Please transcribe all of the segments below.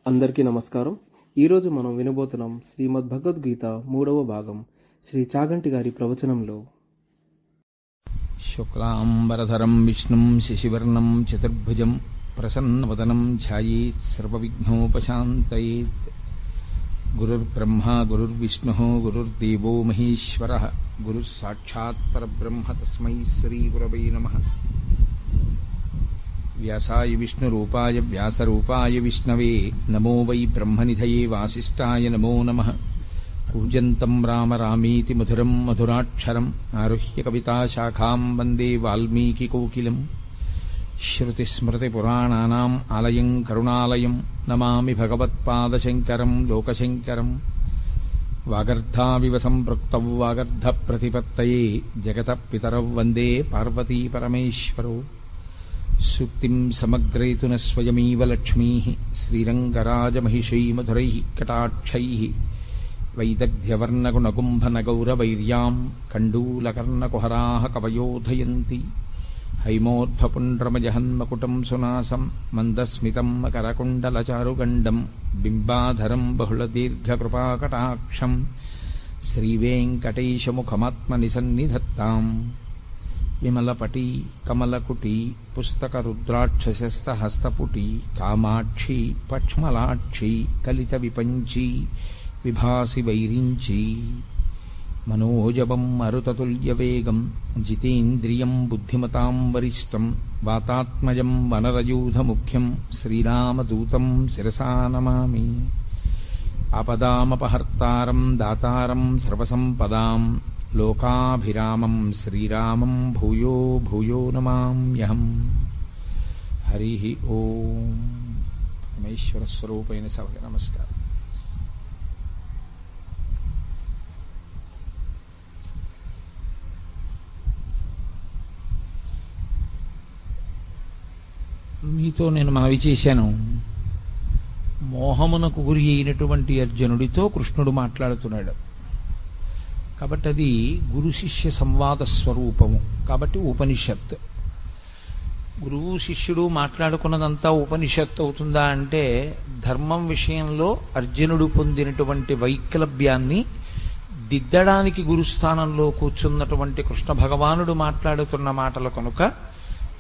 అందరికీ నమస్కారం. ఈరోజు మనం వినబోతున్నాం శ్రీమద్ భగవద్గీత 3వ భాగం శ్రీ చాగంటి గారి ప్రవచనంలో. శుక్లాంబరధరం విష్ణుం శశివర్ణం చతుర్భుజం ప్రసన్నవదనం ధ్యాయేత్ సర్వవిఘ్నోపశాంతయేత్. గురుర్బ్రహ్మ గురుర్విష్ణుః గురుర్దేవో మహేశ్వరః గురుః సాక్షాత్ పరబ్రహ్మ తస్మై శ్రీ గురవే నమః. వ్యాసాయ విష్ణురూపాయ వ్యాసరూపాయ విష్ణవే నమో వై బ్రహ్మనిధయే వాసిష్ఠాయ నమో నమః. కూజంతం రామ రామేతి మధురం మధురాక్షరం ఆరుహ్య కవితాశాఖాం వందే వాల్మీకికోకిలం. శ్రుతిస్మృతిపురాణానాం ఆలయం కరుణాలయం నమామి భగవత్పాదశంకరం లోకశంకరం. వాగర్ధావివ సంపృక్తౌ వాగర్ధప్రతిపత్తయే జగతః పితరౌ వందే పార్వతీపరమేశ్వరౌ. సూక్తిం సమగ్రేతున స్వయమేవ లక్ష్మీః శ్రీరంగరాజమహిషై మధురైః కటాక్షైః. వైదగ్ధ్యవర్ణగుణగుంభనగౌరవైర్యాం కండూలకర్ణకుహరాः కవయోధయంతి. హైమోర్ధ్వపుండ్రమజహన్మకుటం సునాసం మందస్మితం మకరకుండలచారుగండం బింబాధరం బహుళదీర్ఘకృపాకటాక్షం. శ్రీవేంకటేశముఖమాత్మనిసన్నిధత్తాం. విమలపటీ కమలకుటీ పుస్తకరుద్రాక్షసస్తహస్తపుటీ కామాక్షి పక్ష్మలాక్షి కలిత విపంచీ విభాసి వైరించీ. మనోజవం మరుతతుల్యవేగం జితేంద్రియం బుద్ధిమతాం వరిష్టం వాతాత్మజం వనరయూధముఖ్యం శ్రీరామదూతం శిరసా నమామి. ఆపదామపహర్తారం దాతారం సర్వసంపదాం లోకాభిరామం శ్రీరామం భూయో భూయో నమామ్యహం. హరి ఓం. పరమేశ్వర స్వరూపైన సభకి నమస్కారం. మీతో నేను మనవి చేశాను, మోహమునకు గురి అయినటువంటి అర్జునుడితో కృష్ణుడు మాట్లాడుతున్నాడు కాబట్టి అది గురు శిష్య సంవాద స్వరూపము. కాబట్టి ఉపనిషత్. గురువు శిష్యుడు మాట్లాడుకున్నదంతా ఉపనిషత్తు అవుతుందా అంటే, ధర్మం విషయంలో అర్జునుడు పొందినటువంటి వైక్లభ్యాన్ని దిద్దడానికి గురుస్థానంలో కూర్చున్నటువంటి కృష్ణ భగవానుడు మాట్లాడుతున్న మాటలు కనుక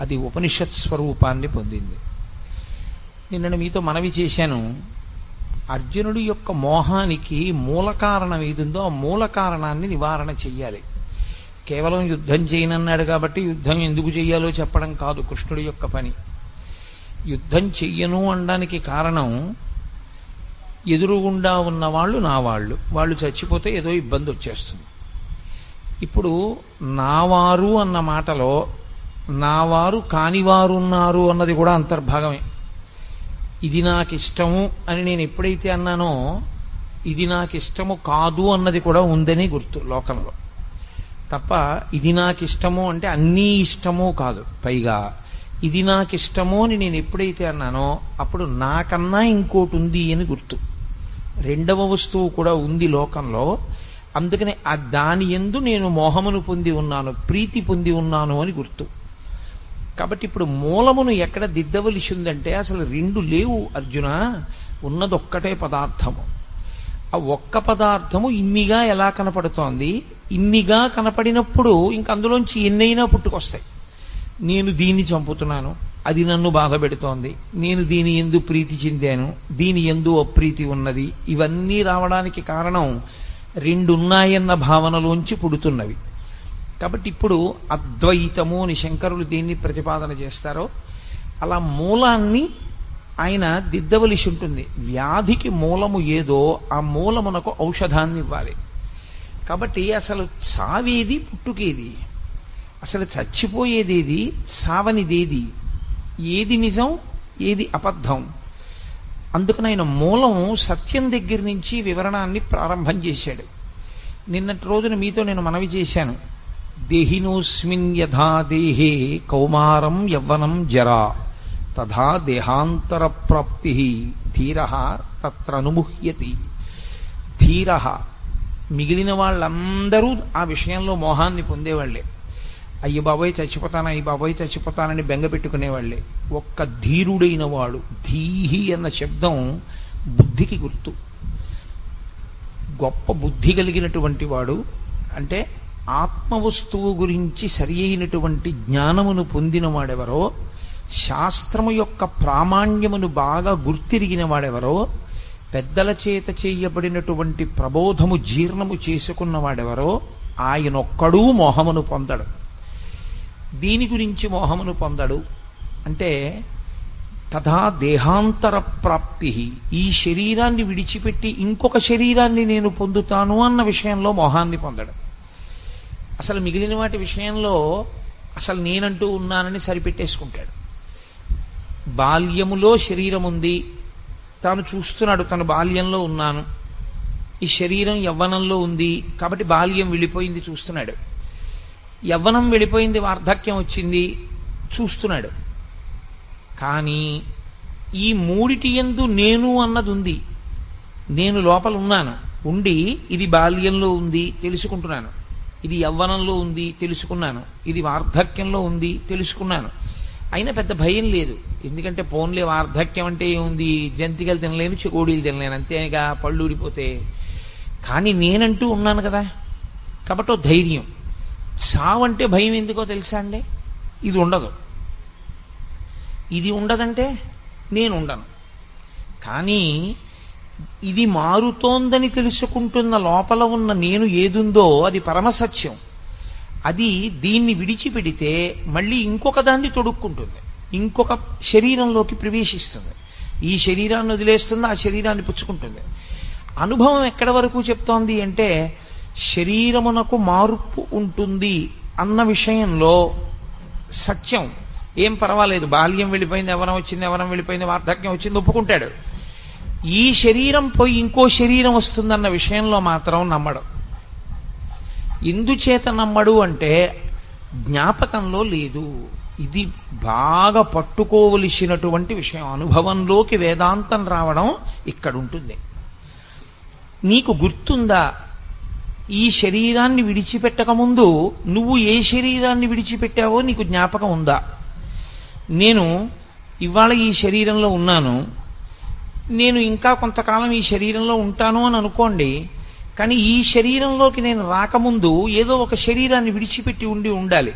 అది ఉపనిషత్ స్వరూపాన్ని పొందింది. నిన్న మీతో మనవి చేశాను, అర్జునుడి యొక్క మోహానికి మూల కారణం ఏదుందో ఆ మూల కారణాన్ని నివారణ చెయ్యాలి. కేవలం యుద్ధం చేయనన్నాడు కాబట్టి యుద్ధం ఎందుకు చెయ్యాలో చెప్పడం కాదు కృష్ణుడి యొక్క పని. యుద్ధం చెయ్యను అనడానికి కారణం, ఎదురుగుండా ఉన్నవాళ్ళు నా వాళ్ళు చచ్చిపోతే ఏదో ఇబ్బంది వచ్చేస్తుంది. ఇప్పుడు నావారు అన్న మాటలో నావారు కానివారున్నారు అన్నది కూడా అంతర్భాగమే. ఇది నాకు ఇష్టము అని నేను ఎప్పుడైతే అన్నానో, ఇది నాకు ఇష్టము కాదు అన్నది కూడా ఉందని గుర్తు లోకంలో. తప్ప ఇది నాకు ఇష్టము అంటే అన్నీ ఇష్టము కాదు. పైగా ఇది నాకు ఇష్టము అని నేను ఎప్పుడైతే అన్నానో అప్పుడు నాకన్నా ఇంకోటి ఉంది అని గుర్తు. రెండవ వస్తువు కూడా ఉంది లోకంలో. అందుకని ఆ దాని యందు నేను మోహమును పొంది ఉన్నాను, ప్రీతి పొంది ఉన్నాను అని గుర్తు. కాబట్టి ఇప్పుడు మూలమును ఎక్కడ దిద్దవలసి ఉందంటే, అసలు రెండు లేవు అర్జున, ఉన్నదొక్కటే పదార్థము. ఆ ఒక్క పదార్థము ఇన్నిగా ఎలా కనపడుతోంది? ఇన్నిగా కనపడినప్పుడు ఇంక అందులోంచి ఎన్నైనా పుట్టుకొస్తాయి. నేను దీన్ని చంపుతున్నాను, అది నన్ను బాధ పెడుతోంది, నేను దీని యందు ప్రీతి చెందాను, దీని యందు అప్రీతి ఉన్నది. ఇవన్నీ రావడానికి కారణం రెండున్నాయన్న భావనలోంచి పుడుతున్నవి. కాబట్టి ఇప్పుడు అద్వైతము అని శంకరులు దీన్ని ప్రతిపాదన చేస్తారో అలా మూలాన్ని ఆయన దిద్దవలసి ఉంటుంది. వ్యాధికి మూలము ఏదో ఆ మూలమునకు ఔషధాన్ని ఇవ్వాలి. కాబట్టి అసలు చావేది, పుట్టుకేది, అసలు చచ్చిపోయేదేది, సావనిదేది, ఏది నిజం ఏది అబద్ధం. అందుకని ఆయన మూలం సత్యం దగ్గర నుంచి వివరణాన్ని ప్రారంభం చేశాడు. నిన్నటి రోజున మీతో నేను మనవి చేశాను, దేహినోస్మిన్ యథా దేహే కౌమారం యవ్వనం జరా తథా దేహాంతర ప్రాప్తి ధీరః తత్రనుముహ్యతి. ధీరః, మిగిలిన వాళ్ళందరూ ఆ విషయంలో మోహాన్ని పొందేవాళ్లే. అయ్యి బాబోయ్ చచ్చిపోతాను, అయ్యి బాబోయ్ చచ్చిపోతానని బెంగ పెట్టుకునేవాళ్లే. ఒక్క ధీరుడైన వాడు, ధీహి అన్న శబ్దం బుద్ధికి గుర్తు. గొప్ప బుద్ధి కలిగినటువంటి వాడు అంటే ఆత్మవస్తువు గురించి సరి అయినటువంటి జ్ఞానమును పొందిన వాడెవరో, శాస్త్రము యొక్క ప్రామాణ్యమును బాగా గుర్తిరిగిన వాడెవరో, పెద్దల చేత చేయబడినటువంటి ప్రబోధము జీర్ణము చేసుకున్నవాడెవరో ఆయనొక్కడూ మోహమును పొందడు. దీని గురించి మోహమును పొందడు అంటే తథా దేహాంతర ప్రాప్తి, ఈ శరీరాన్ని విడిచిపెట్టి ఇంకొక శరీరాన్ని నేను పొందుతాను అన్న విషయంలో మోహాన్ని పొందడు. అసలు మిగిలిన వాటి విషయంలో అసలు నేనంటూ ఉన్నానని సరిపెట్టేసుకుంటాడు. బాల్యములో శరీరం ఉంది, తాను చూస్తున్నాడు తను బాల్యంలో ఉన్నాను, ఈ శరీరం యవ్వనంలో ఉంది కాబట్టి బాల్యం వెళ్ళిపోయింది చూస్తున్నాడు, యవ్వనం వెళ్ళిపోయింది వార్ధక్యం వచ్చింది చూస్తున్నాడు. కానీ ఈ మూడిటి యందు నేను అన్నది ఉంది. నేను లోపల ఉన్నాను, ఉండి ఇది బాల్యంలో ఉంది తెలుసుకుంటున్నాను, ఇది యవ్వనంలో ఉంది తెలుసుకున్నాను, ఇది వార్ధక్యంలో ఉంది తెలుసుకున్నాను. అయినా పెద్ద భయం లేదు, ఎందుకంటే పోన్లే వార్ధక్యం అంటే ఏముంది, జంతికలు తినలేను చెకోడీలు తినలేను అంతేగా పళ్ళు ఊడిపోతే. కానీ నేనంటూ ఉన్నాను కదా కాబట్టి ఓ ధైర్యం. చావంటే భయం ఎందుకో తెలుసా అండి? ఇది ఉండదు, ఇది ఉండదంటే నేను ఉండను. కానీ ఇది మారుతోందని తెలుసుకుంటున్న లోపల ఉన్న నేను ఏదుందో అది పరమసత్యం. అది దీన్ని విడిచిపెడితే మళ్ళీ ఇంకొక దాన్ని తొడుక్కుంటుంది, ఇంకొక శరీరంలోకి ప్రవేశిస్తుంది, ఈ శరీరాన్ని వదిలేస్తుంది, ఆ శరీరాన్ని పుచ్చుకుంటుంది. అనుభవం ఎక్కడి వరకు చెప్తోంది అంటే శరీరమునకు మార్పు ఉంటుంది అన్న విషయంలో సత్యం. ఏం పర్వాలేదు, బాల్యం వెళ్ళిపోయింది, యవ్వనం వచ్చింది, యవ్వనం వెళ్ళిపోయింది, వార్ధక్యం వచ్చింది ఒప్పుకుంటాడు. ఈ శరీరం పోయి ఇంకో శరీరం వస్తుందన్న విషయంలో మాత్రం నమ్మడు. ఎందుచేత నమ్మడు అంటే జ్ఞాపకంలో లేదు. ఇది బాగా పట్టుకోవలసినటువంటి విషయం. అనుభవంలోకి వేదాంతం రావడం ఇక్కడ ఉంటుంది. నీకు గుర్తుందా, ఈ శరీరాన్ని విడిచిపెట్టకముందు నువ్వు ఏ శరీరాన్ని విడిచిపెట్టావో నీకు జ్ఞాపకం ఉందా? నేను ఇవాళ ఈ శరీరంలో ఉన్నాను, నేను ఇంకా కొంతకాలం ఈ శరీరంలో ఉంటాను అని అనుకోండి. కానీ ఈ శరీరంలోకి నేను రాకముందు ఏదో ఒక శరీరాన్ని విడిచిపెట్టి ఉండాలి.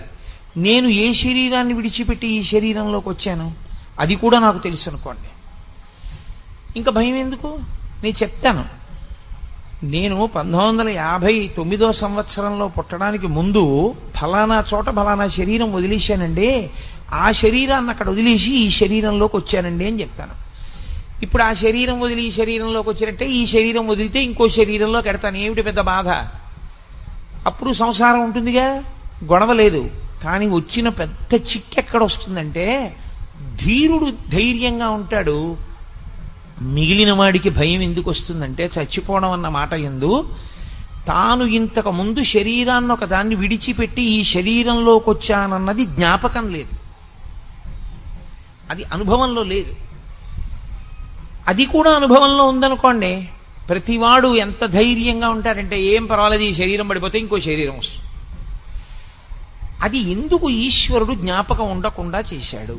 నేను ఏ శరీరాన్ని విడిచిపెట్టి ఈ శరీరంలోకి వచ్చాను అది కూడా నాకు తెలుసు అనుకోండి. ఇంకా భయం ఎందుకు? నేను చెప్తాను. నేను 1959 సంవత్సరంలో పుట్టడానికి ముందు ఫలానా చోట ఫలానా శరీరం వదిలేశానండి, ఆ శరీరాన్ని అక్కడ వదిలేసి ఈ శరీరంలోకి వచ్చానండి అని చెప్తాను. ఇప్పుడు ఆ శరీరం వదిలి ఈ శరీరంలోకి వచ్చినట్టే ఈ శరీరం వదిలితే ఇంకో శరీరంలోకి ఎడతాను. ఏమిటి పెద్ద బాధ? అప్పుడు సంసారం ఉంటుందిగా, గొడవ లేదు. కానీ వచ్చిన పెద్ద చిక్కు ఎక్కడ వస్తుందంటే ధీరుడు ధైర్యంగా ఉంటాడు, మిగిలిన వాడికి భయం ఎందుకు వస్తుందంటే చచ్చిపోవడం అన్న మాట యందు తాను ఇంతకు ముందు శరీరాన్ని ఒక దాన్ని విడిచిపెట్టి ఈ శరీరంలోకి వచ్చానన్నది జ్ఞాపకం లేదు, అది అనుభవంలో లేదు. అది కూడా అనుభవంలో ఉందనుకోండి, ప్రతివాడు ఎంత ధైర్యంగా ఉంటాడంటే ఏం పర్వాలేదు, ఈ శరీరం పడిపోతే ఇంకో శరీరం వస్తుంది. అది ఎందుకు ఈశ్వరుడు జ్ఞాపకం ఉండకుండా చేశాడు?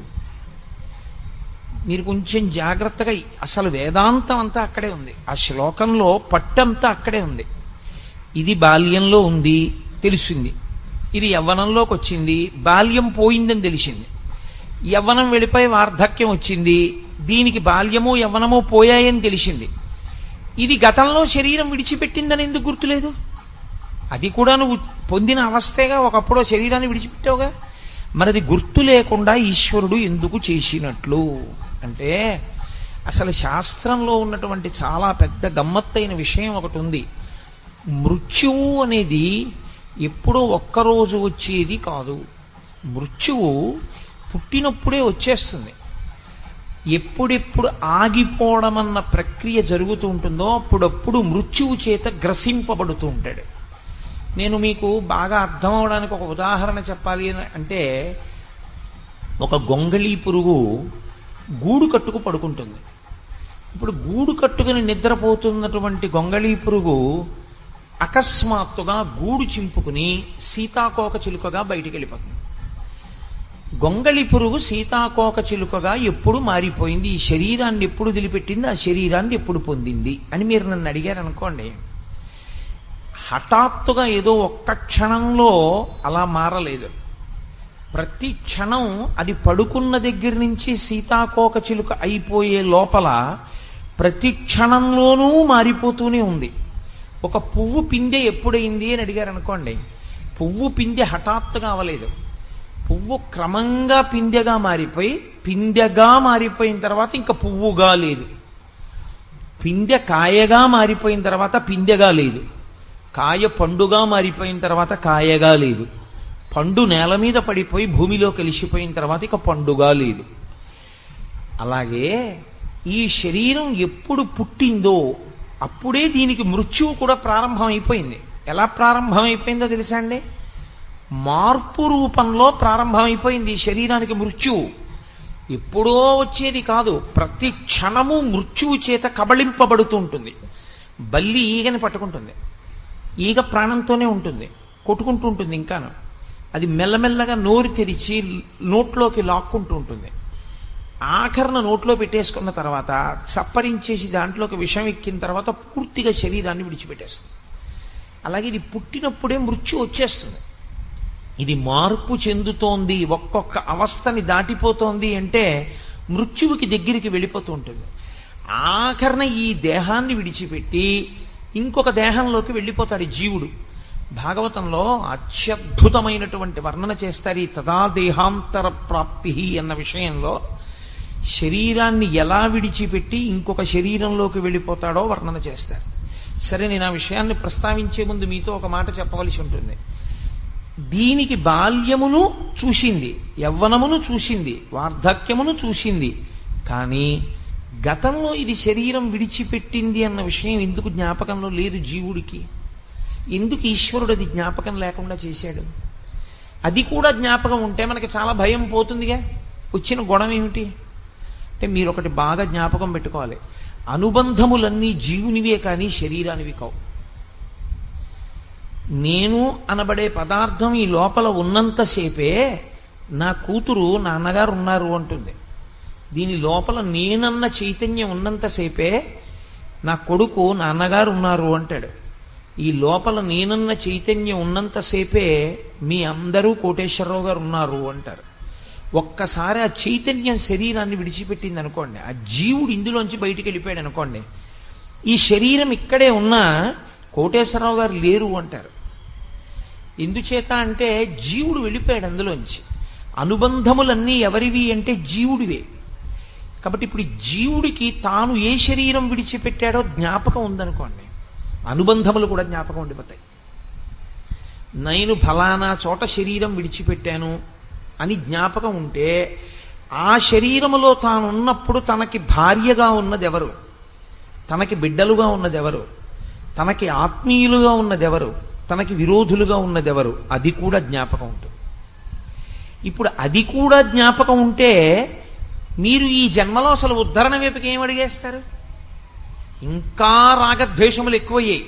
మీరు కొంచెం జాగ్రత్తగా, అసలు వేదాంతం అంతా అక్కడే ఉంది, ఆ శ్లోకంలో పట్టంతా అక్కడే ఉంది. ఇది బాల్యంలో ఉంది తెలిసింది, ఇది యవ్వనంలోకి వచ్చింది, బాల్యం పోయిందని తెలిసింది, యవ్వనం వెళ్ళిపోయి వార్ధక్యం వచ్చింది, దీనికి బాల్యము యవ్వనము పోయాయని తెలిసింది. ఇది గతంలో శరీరం విడిచిపెట్టిందని ఎందుకు గుర్తులేదు? అది కూడా నువ్వు పొందిన అవస్థేగా, ఒకప్పుడు శరీరాన్ని విడిచిపెట్టావుగా. మనది గుర్తు లేకుండా ఈశ్వరుడు ఎందుకు చేసినట్లు అంటే అసలు శాస్త్రంలో ఉన్నటువంటి చాలా పెద్ద గమ్మత్తైన విషయం ఒకటి ఉంది. మృత్యువు అనేది ఎప్పుడో ఒక్కరోజు వచ్చేది కాదు. మృత్యువు పుట్టినప్పుడే వచ్చేస్తుంది. ఎప్పుడెప్పుడు ఆగిపోవడం అన్న ప్రక్రియ జరుగుతూ ఉంటుందో అప్పుడప్పుడు మృత్యువు చేత గ్రసింపబడుతూ ఉంటాడు. నేను మీకు బాగా అర్థం అవడానికి ఒక ఉదాహరణ చెప్పాలి అంటే, ఒక గొంగళీ పురుగు గూడు కట్టుకు పడుకుంటుంది. ఇప్పుడు గూడు కట్టుకుని నిద్రపోతున్నటువంటి గొంగళీ పురుగు అకస్మాత్తుగా గూడు చింపుకుని సీతాకోక చిలుకగా బయటికి వెళ్ళిపోతుంది. గొంగళి పురుగు సీతాకోక చిలుకగా ఎప్పుడు మారిపోయింది, ఈ శరీరాన్ని ఎప్పుడు వదిలిపెట్టింది, ఆ శరీరాన్ని ఎప్పుడు పొందింది అని మీరు నన్ను అడిగారు అనుకోండి, హఠాత్తుగా ఏదో ఒక్క క్షణంలో అలా మారలేదు. ప్రతి క్షణం అది పడుకున్న దగ్గర నుంచి సీతాకోక చిలుక అయిపోయే లోపల ప్రతి క్షణంలోనూ మారిపోతూనే ఉంది. ఒక పువ్వు పిందె ఎప్పుడైంది అని అడిగారు అనుకోండి, పువ్వు పిందె హఠాత్తుగా అవ్వలేదు. పువ్వు క్రమంగా పిందెగా మారిపోయి, పిందెగా మారిపోయిన తర్వాత ఇంకా పువ్వుగా లేదు. పిందె కాయగా మారిపోయిన తర్వాత పిందెగా లేదు. కాయ పండుగా మారిపోయిన తర్వాత కాయగా లేదు. పండు నేల మీద పడిపోయి భూమిలో కలిసిపోయిన తర్వాత ఇక పండుగా లేదు. అలాగే ఈ శరీరం ఎప్పుడు పుట్టిందో అప్పుడే దీనికి మృత్యువు కూడా ప్రారంభమైపోయింది. ఎలా ప్రారంభమైపోయిందో తెలుసా అండి? మార్పు రూపంలో ప్రారంభమైపోయింది ఈ శరీరానికి మృత్యువు. ఎప్పుడో వచ్చేది కాదు, ప్రతి క్షణము మృత్యువు చేత కబళింపబడుతూ ఉంటుంది. బల్లి ఈగని పట్టుకుంటుంది, ఈగ ప్రాణంతోనే ఉంటుంది, కొట్టుకుంటూ ఉంటుంది. ఇంకాను అది మెల్లమెల్లగా నోరు తెరిచి నోట్లోకి లాక్కుంటూ ఉంటుంది. ఆఖరణ నోట్లో పెట్టేసుకున్న తర్వాత సప్పరించేసి దాంట్లోకి విషం ఎక్కిన తర్వాత పూర్తిగా శరీరాన్ని విడిచిపెట్టేస్తుంది. అలాగే ఇది పుట్టినప్పుడే మృత్యు వచ్చేస్తుంది. ఇది మార్పు చెందుతోంది, ఒక్కొక్క అవస్థని దాటిపోతోంది అంటే మృత్యువుకి దగ్గరికి వెళ్ళిపోతూ ఉంటుంది. ఆఖరణ ఈ దేహాన్ని విడిచిపెట్టి ఇంకొక దేహంలోకి వెళ్ళిపోతాడు జీవుడు. భాగవతంలో అత్యద్భుతమైనటువంటి వర్ణన చేస్తారు ఈ తదా దేహాంతర ప్రాప్తి అన్న విషయంలో. శరీరాన్ని ఎలా విడిచిపెట్టి ఇంకొక శరీరంలోకి వెళ్ళిపోతాడో వర్ణన చేస్తారు. సరే, నేను ఆ విషయాన్ని ప్రస్తావించే ముందు మీతో ఒక మాట చెప్పవలసి ఉంటుంది. దీనికి బాల్యమును చూసింది, యవ్వనమును చూసింది, వార్ధక్యమును చూసింది, కానీ గతంలో ఇది శరీరం విడిచిపెట్టింది అన్న విషయం ఎందుకు జ్ఞాపకంలో లేదు జీవుడికి? ఎందుకు ఈశ్వరుడు అది జ్ఞాపకం లేకుండా చేశాడు? అది కూడా జ్ఞాపకం ఉంటే మనకి చాలా భయం పోతుందిగా. వచ్చిన గొడవ ఏమిటి అంటే, మీరు ఒకటి బాగా జ్ఞాపకం పెట్టుకోవాలి, అనుబంధములన్నీ జీవునివే కానీ శరీరానివి కావు. నేను అనబడే పదార్థం ఈ లోపల ఉన్నంతసేపే నా కూతురు నాన్నగారు ఉన్నారు అంటుంది. దీని లోపల నేనన్న చైతన్యం ఉన్నంతసేపే నా కొడుకు నాన్నగారు ఉన్నారు అంటాడు. ఈ లోపల నేనన్న చైతన్యం ఉన్నంతసేపే మీ అందరూ కోటేశ్వరరావు గారు ఉన్నారు అంటారు. ఒక్కసారి ఆ చైతన్యం శరీరాన్ని విడిచిపెట్టింది అనుకోండి, ఆ జీవుడు ఇందులోంచి బయటికి వెళ్ళిపోయాడు అనుకోండి, ఈ శరీరం ఇక్కడే ఉన్నా కోటేశ్వరరావు గారు లేరు అంటారు. ఎందుచేత అంటే జీవుడు వెళ్ళిపోయాడు అందులోంచి. అనుబంధములన్నీ ఎవరివి అంటే జీవుడివే. కాబట్టి ఇప్పుడు జీవుడికి తాను ఏ శరీరం విడిచిపెట్టాడో జ్ఞాపకం ఉందనుకోండి, అనుబంధములు కూడా జ్ఞాపకం ఉండిపోతాయి. నేను ఫలానా చోట శరీరం విడిచిపెట్టాను అని జ్ఞాపకం ఉంటే, ఆ శరీరములో తాను ఉన్నప్పుడు తనకి భార్యగా ఉన్నదెవరు, తనకి బిడ్డలుగా ఉన్నదెవరు, తనకి ఆత్మీయులుగా ఉన్నదెవరు, తనకి విరోధులుగా ఉన్నదెవరు, అది కూడా జ్ఞాపకం ఉంటుంది. ఇప్పుడు అది కూడా జ్ఞాపకం ఉంటే మీరు ఈ జన్మలో అసలు ఉద్ధరణ వైపుకి ఏం అడిగేస్తారు? ఇంకా రాగద్వేషములు ఎక్కువయ్యాయి.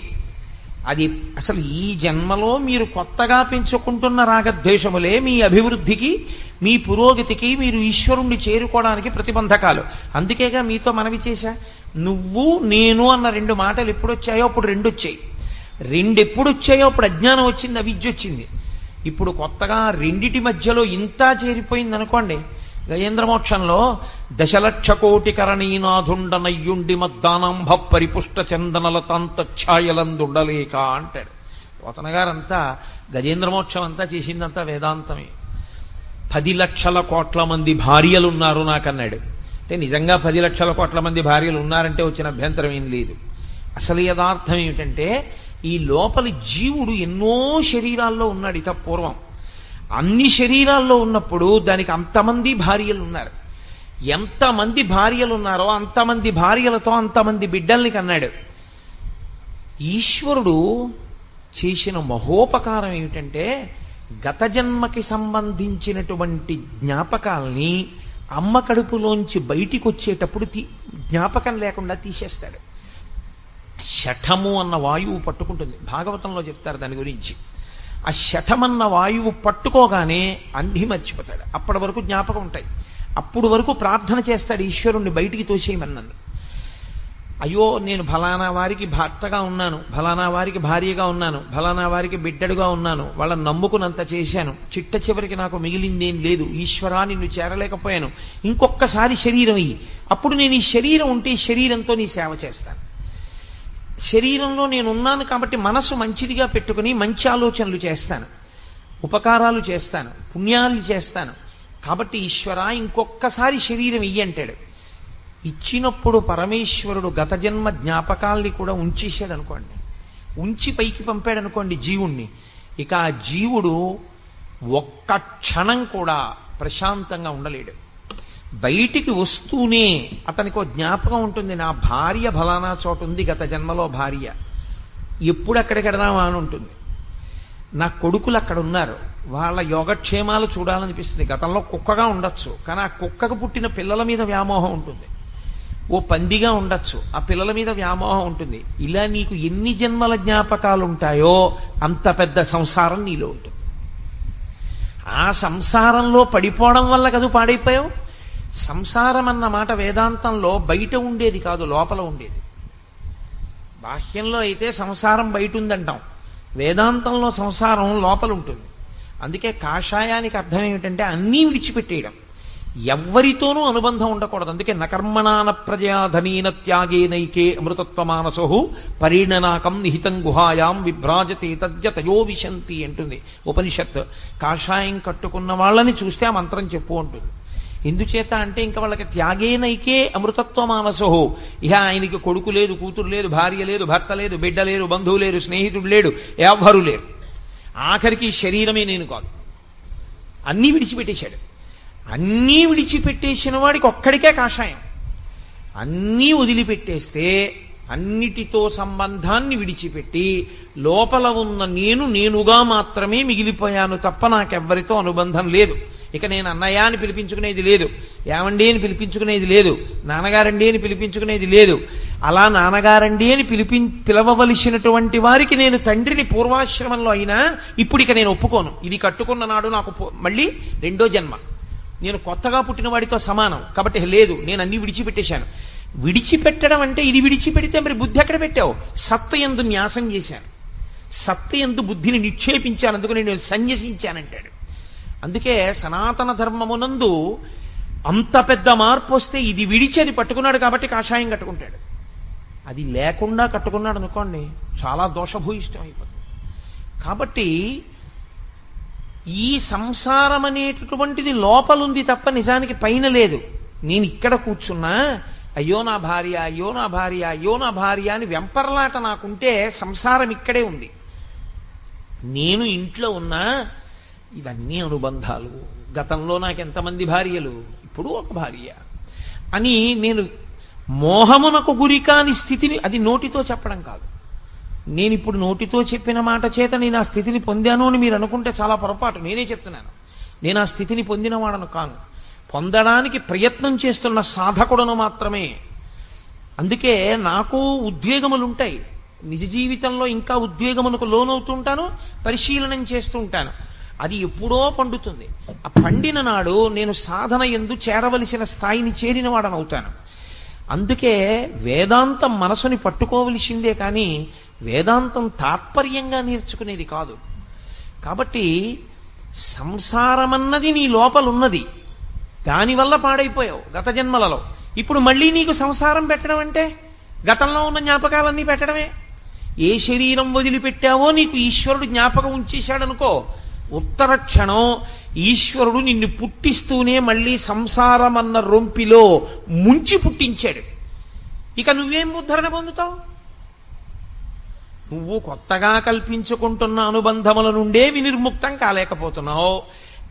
అది అసలు ఈ జన్మలో మీరు కొత్తగా పెంచుకుంటున్న రాగద్వేషములే మీ అభివృద్ధికి, మీ పురోగతికి, మీరు ఈశ్వరుణ్ణి చేరుకోవడానికి ప్రతిబంధకాలు. అందుకేగా మీతో మనవి చేశా, నువ్వు నేను అన్న రెండు మాటలు ఎప్పుడొచ్చాయో అప్పుడు రెండు వచ్చాయి. రెండు ఎప్పుడు వచ్చాయో అప్పుడు అజ్ఞానం వచ్చింది, అవిద్య వచ్చింది. ఇప్పుడు కొత్తగా రెండిటి మధ్యలో ఇంత చేరిపోయింది అనుకోండి. గజేంద్రమోక్షంలో దశలక్ష కోటి కరణీనాథుండనయ్యుండి మద్దానంభ పరిపుష్ట చందనలతాంతఛాయలందుండలేక అంటాడు. పోతన గారంతా గజేంద్రమోక్షం అంతా చేసిందంతా వేదాంతమే. 10 లక్షల కోట్ల మంది భార్యలు ఉన్నారు నాకన్నాడు. అంటే నిజంగా 10 లక్షల కోట్ల మంది భార్యలు ఉన్నారంటే వచ్చిన అభ్యంతరం ఏం లేదు. అసలు యథార్థం ఏమిటంటే, ఈ లోపలి జీవుడు ఎన్నో శరీరాల్లో ఉన్నాడు ఇత పూర్వం. అన్ని శరీరాల్లో ఉన్నప్పుడు దానికి అంతమంది భార్యలు ఉన్నారు. ఎంతమంది భార్యలు ఉన్నారో అంతమంది భార్యలతో అంతమంది బిడ్డల్ని కన్నాడు. ఈశ్వరుడు చేసిన మహోపకారం ఏమిటంటే, గత జన్మకి సంబంధించినటువంటి జ్ఞాపకాల్ని అమ్మ కడుపులోంచి బయటికి వచ్చేటప్పుడు జ్ఞాపకం లేకుండా తీసేస్తాడు. శఠము అన్న వాయువు పట్టుకుంటుంది. భాగవతంలో చెప్తారు దాని గురించి. ఆ శఠమన్న వాయువు పట్టుకోగానే అన్నీ మర్చిపోతాడు. అప్పటి వరకు జ్ఞాపకం ఉంటాయి. అప్పుడు వరకు ప్రార్థన చేస్తాడు, ఈశ్వరుణ్ణి బయటికి తోసేయమన్నాను. అయ్యో నేను ఫలానా వారికి భర్తగా ఉన్నాను, ఫలానా వారికి భార్యగా ఉన్నాను, ఫలానా వారికి బిడ్డడుగా ఉన్నాను, వాళ్ళని నమ్ముకున్నంత చేశాను, చిట్ట చివరికి నాకు మిగిలిందేం లేదు, ఈశ్వరా నిన్ను చేరలేకపోయాను, ఇంకొక్కసారి శరీరం ఇయ్యి, అప్పుడు నేను ఈ శరీరం ఉంటే ఈ శరీరంతో నీ సేవ చేస్తాను. శరీరంలో నేను ఉన్నాను కాబట్టి మనసు మంచిదిగా పెట్టుకుని మంచి ఆలోచనలు చేస్తాను, ఉపకారాలు చేస్తాను, పుణ్యాలు చేస్తాను. కాబట్టి ఈశ్వరా ఇంకొక్కసారి శరీరం ఇయ్యి అంటాడు. ఇచ్చినప్పుడు పరమేశ్వరుడు గత జన్మ జ్ఞాపకాల్ని కూడా ఉంచేశాడు అనుకోండి, ఉంచి పైకి పంపాడు అనుకోండి జీవుణ్ణి. ఇక ఆ జీవుడు ఒక్క క్షణం కూడా ప్రశాంతంగా ఉండలేడు. బయటికి వస్తూనే అతనికి ఒక జ్ఞాపకం ఉంటుంది, నా భార్య ఫలానా చోట ఉంది, గత జన్మలో భార్య, ఎప్పుడు అక్కడికి వెడదామా అని ఉంటుంది. నా కొడుకులు అక్కడ ఉన్నారు, వాళ్ళ యోగక్షేమాలు చూడాలనిపిస్తుంది. గతంలో కుక్కగా ఉండొచ్చు, కానీ ఆ కుక్కకు పుట్టిన పిల్లల మీద వ్యామోహం ఉంటుంది. ఓ పందిగా ఉండొచ్చు, ఆ పిల్లల మీద వ్యామోహం ఉంటుంది. ఇలా నీకు ఎన్ని జన్మల జ్ఞాపకాలు ఉంటాయో అంత పెద్ద సంసారం నీలో ఉంటుంది. ఆ సంసారంలో పడిపోవడం వల్ల కదా పాడైపోయావు. సంసారం అన్న మాట వేదాంతంలో బయట ఉండేది కాదు, లోపల ఉండేది. బాహ్యంలో అయితే సంసారం బయట ఉందంటాం, వేదాంతంలో సంసారం లోపల ఉంటుంది. అందుకే కాషాయానికి అర్థం ఏమిటంటే అన్నీ విడిచిపెట్టేయడం, ఎవ్వరితోనూ అనుబంధం ఉండకూడదు. అందుకే నకర్మణాన ప్రజాధనీన త్యాగేనైకే అమృతత్వమానసో పరిణనాకం నిహితం గుహాయాం విభ్రాజతే తద్యతయో విశంతి అంటుంది ఉపనిషత్. కాషాయం కట్టుకున్న వాళ్ళని చూస్తే ఆ మంత్రం చెప్పు అంటుంది. ఎందుచేత అంటే ఇంకా వాళ్ళకి త్యాగేనైకే అమృతత్వమానసో, ఇహ ఆయనకి కొడుకు లేదు, కూతురు లేదు, భార్య లేదు, భర్త లేదు, బిడ్డ లేరు, బంధువు లేరు, స్నేహితుడు లేడు, ఎవ్వరూ లేరు. ఆఖరికి శరీరమే నేను కాదు, అన్నీ విడిచిపెట్టేశాడు. అన్నీ విడిచిపెట్టేసిన వాడికి ఒక్కడికే కాషాయం. అన్నీ వదిలిపెట్టేస్తే అన్నిటితో సంబంధాన్ని విడిచిపెట్టి లోపల ఉన్న నేనుగా మాత్రమే మిగిలిపోయాను తప్ప నాకెవ్వరితో అనుబంధం లేదు. ఇక నేను అన్నయ్య అని పిలిపించుకునేది లేదు, ఏమండి అని పిలిపించుకునేది లేదు, నాన్నగారండి అని పిలిపించుకునేది లేదు. అలా నాన్నగారండి అని పిలవవలసినటువంటి వారికి నేను తండ్రిని పూర్వాశ్రమంలో అయినా ఇప్పుడు ఇక నేను ఒప్పుకోను. ఇది కట్టుకున్న నాడు నాకు మళ్ళీ రెండో జన్మ, నేను కొత్తగా పుట్టిన వాడితో సమానం కాబట్టి లేదు, నేను అన్ని విడిచిపెట్టేశాను. విడిచిపెట్టడం అంటే ఇది విడిచిపెడితే మరి బుద్ధి ఎక్కడ పెట్టావు? సత్తయందు న్యాసం చేశాను, సత్తయందు బుద్ధిని నిక్షేపించాను, అందుకు నేను సన్యసించానంటాడు. అందుకే సనాతన ధర్మమునందు అంత పెద్ద మార్పు వస్తే ఇది విడిచి అది పట్టుకున్నాడు కాబట్టి కాషాయం కట్టుకుంటాడు. అది లేకుండా కట్టుకున్నాడు అనుకోండి చాలా దోషభూయిష్టం అయిపోతుంది. కాబట్టి ఈ సంసారం అనేటటువంటిది లోపలుంది తప్ప నిజానికి పైన లేదు. నేను ఇక్కడ కూర్చున్నా అయ్యో నా భార్య, అయ్యో నా భార్య, అయ్యో నా భార్య అని వెంపర్లాట నాకుంటే సంసారం ఇక్కడే ఉంది. నేను ఇంట్లో ఉన్నా ఇవన్నీ అనుబంధాలు, గతంలో నాకు ఎంతమంది భార్యలు, ఇప్పుడు ఒక భార్య అని నేను మోహమునకు గురికాని స్థితిని, అది నోటితో చెప్పడం కాదు. నేను ఇప్పుడు నోటితో చెప్పిన మాట చేత నేను ఆ స్థితిని పొందాను అని మీరు అనుకుంటే చాలా పొరపాటు. నేనే చెప్తున్నాను, నేను ఆ స్థితిని పొందినవాడను కాను, పొందడానికి ప్రయత్నం చేస్తున్న సాధకుడను మాత్రమే. అందుకే నాకు ఉద్వేగములుంటాయి, నిజ జీవితంలో ఇంకా ఉద్వేగమునకు లోనవుతుంటాను, పరిశీలనం చేస్తూ ఉంటాను. అది ఎప్పుడో పండుతుంది. ఆ పండిన నాడు నేను సాధన యందు చేరవలసిన స్థాయిని చేరినవాడనవుతాను. అందుకే వేదాంతం మనసుని పట్టుకోవలసిందే కానీ వేదాంతం తాత్పర్యంగా నేర్చుకునేది కాదు. కాబట్టి సంసారమన్నది నీ లోపలున్నది, దానివల్ల పాడైపోయావు గత జన్మలలో. ఇప్పుడు మళ్ళీ నీకు సంసారం పెట్టడం అంటే గతంలో ఉన్న జ్ఞాపకాలన్నీ పెట్టడమే. ఏ శరీరం వదిలిపెట్టావో నీకు ఈశ్వరుడు జ్ఞాపకం ఉంచేశాడనుకో, ఉత్తర క్షణం ఈశ్వరుడు నిన్ను పుట్టిస్తూనే మళ్ళీ సంసారమన్న రొంపిలో ముంచి పుట్టించాడు. ఇక నువ్వేం ఉద్ధరణ పొందుతావు? నువ్వు కొత్తగా కల్పించుకుంటున్న అనుబంధముల నుండే వినిర్ముక్తం కాలేకపోతున్నావు.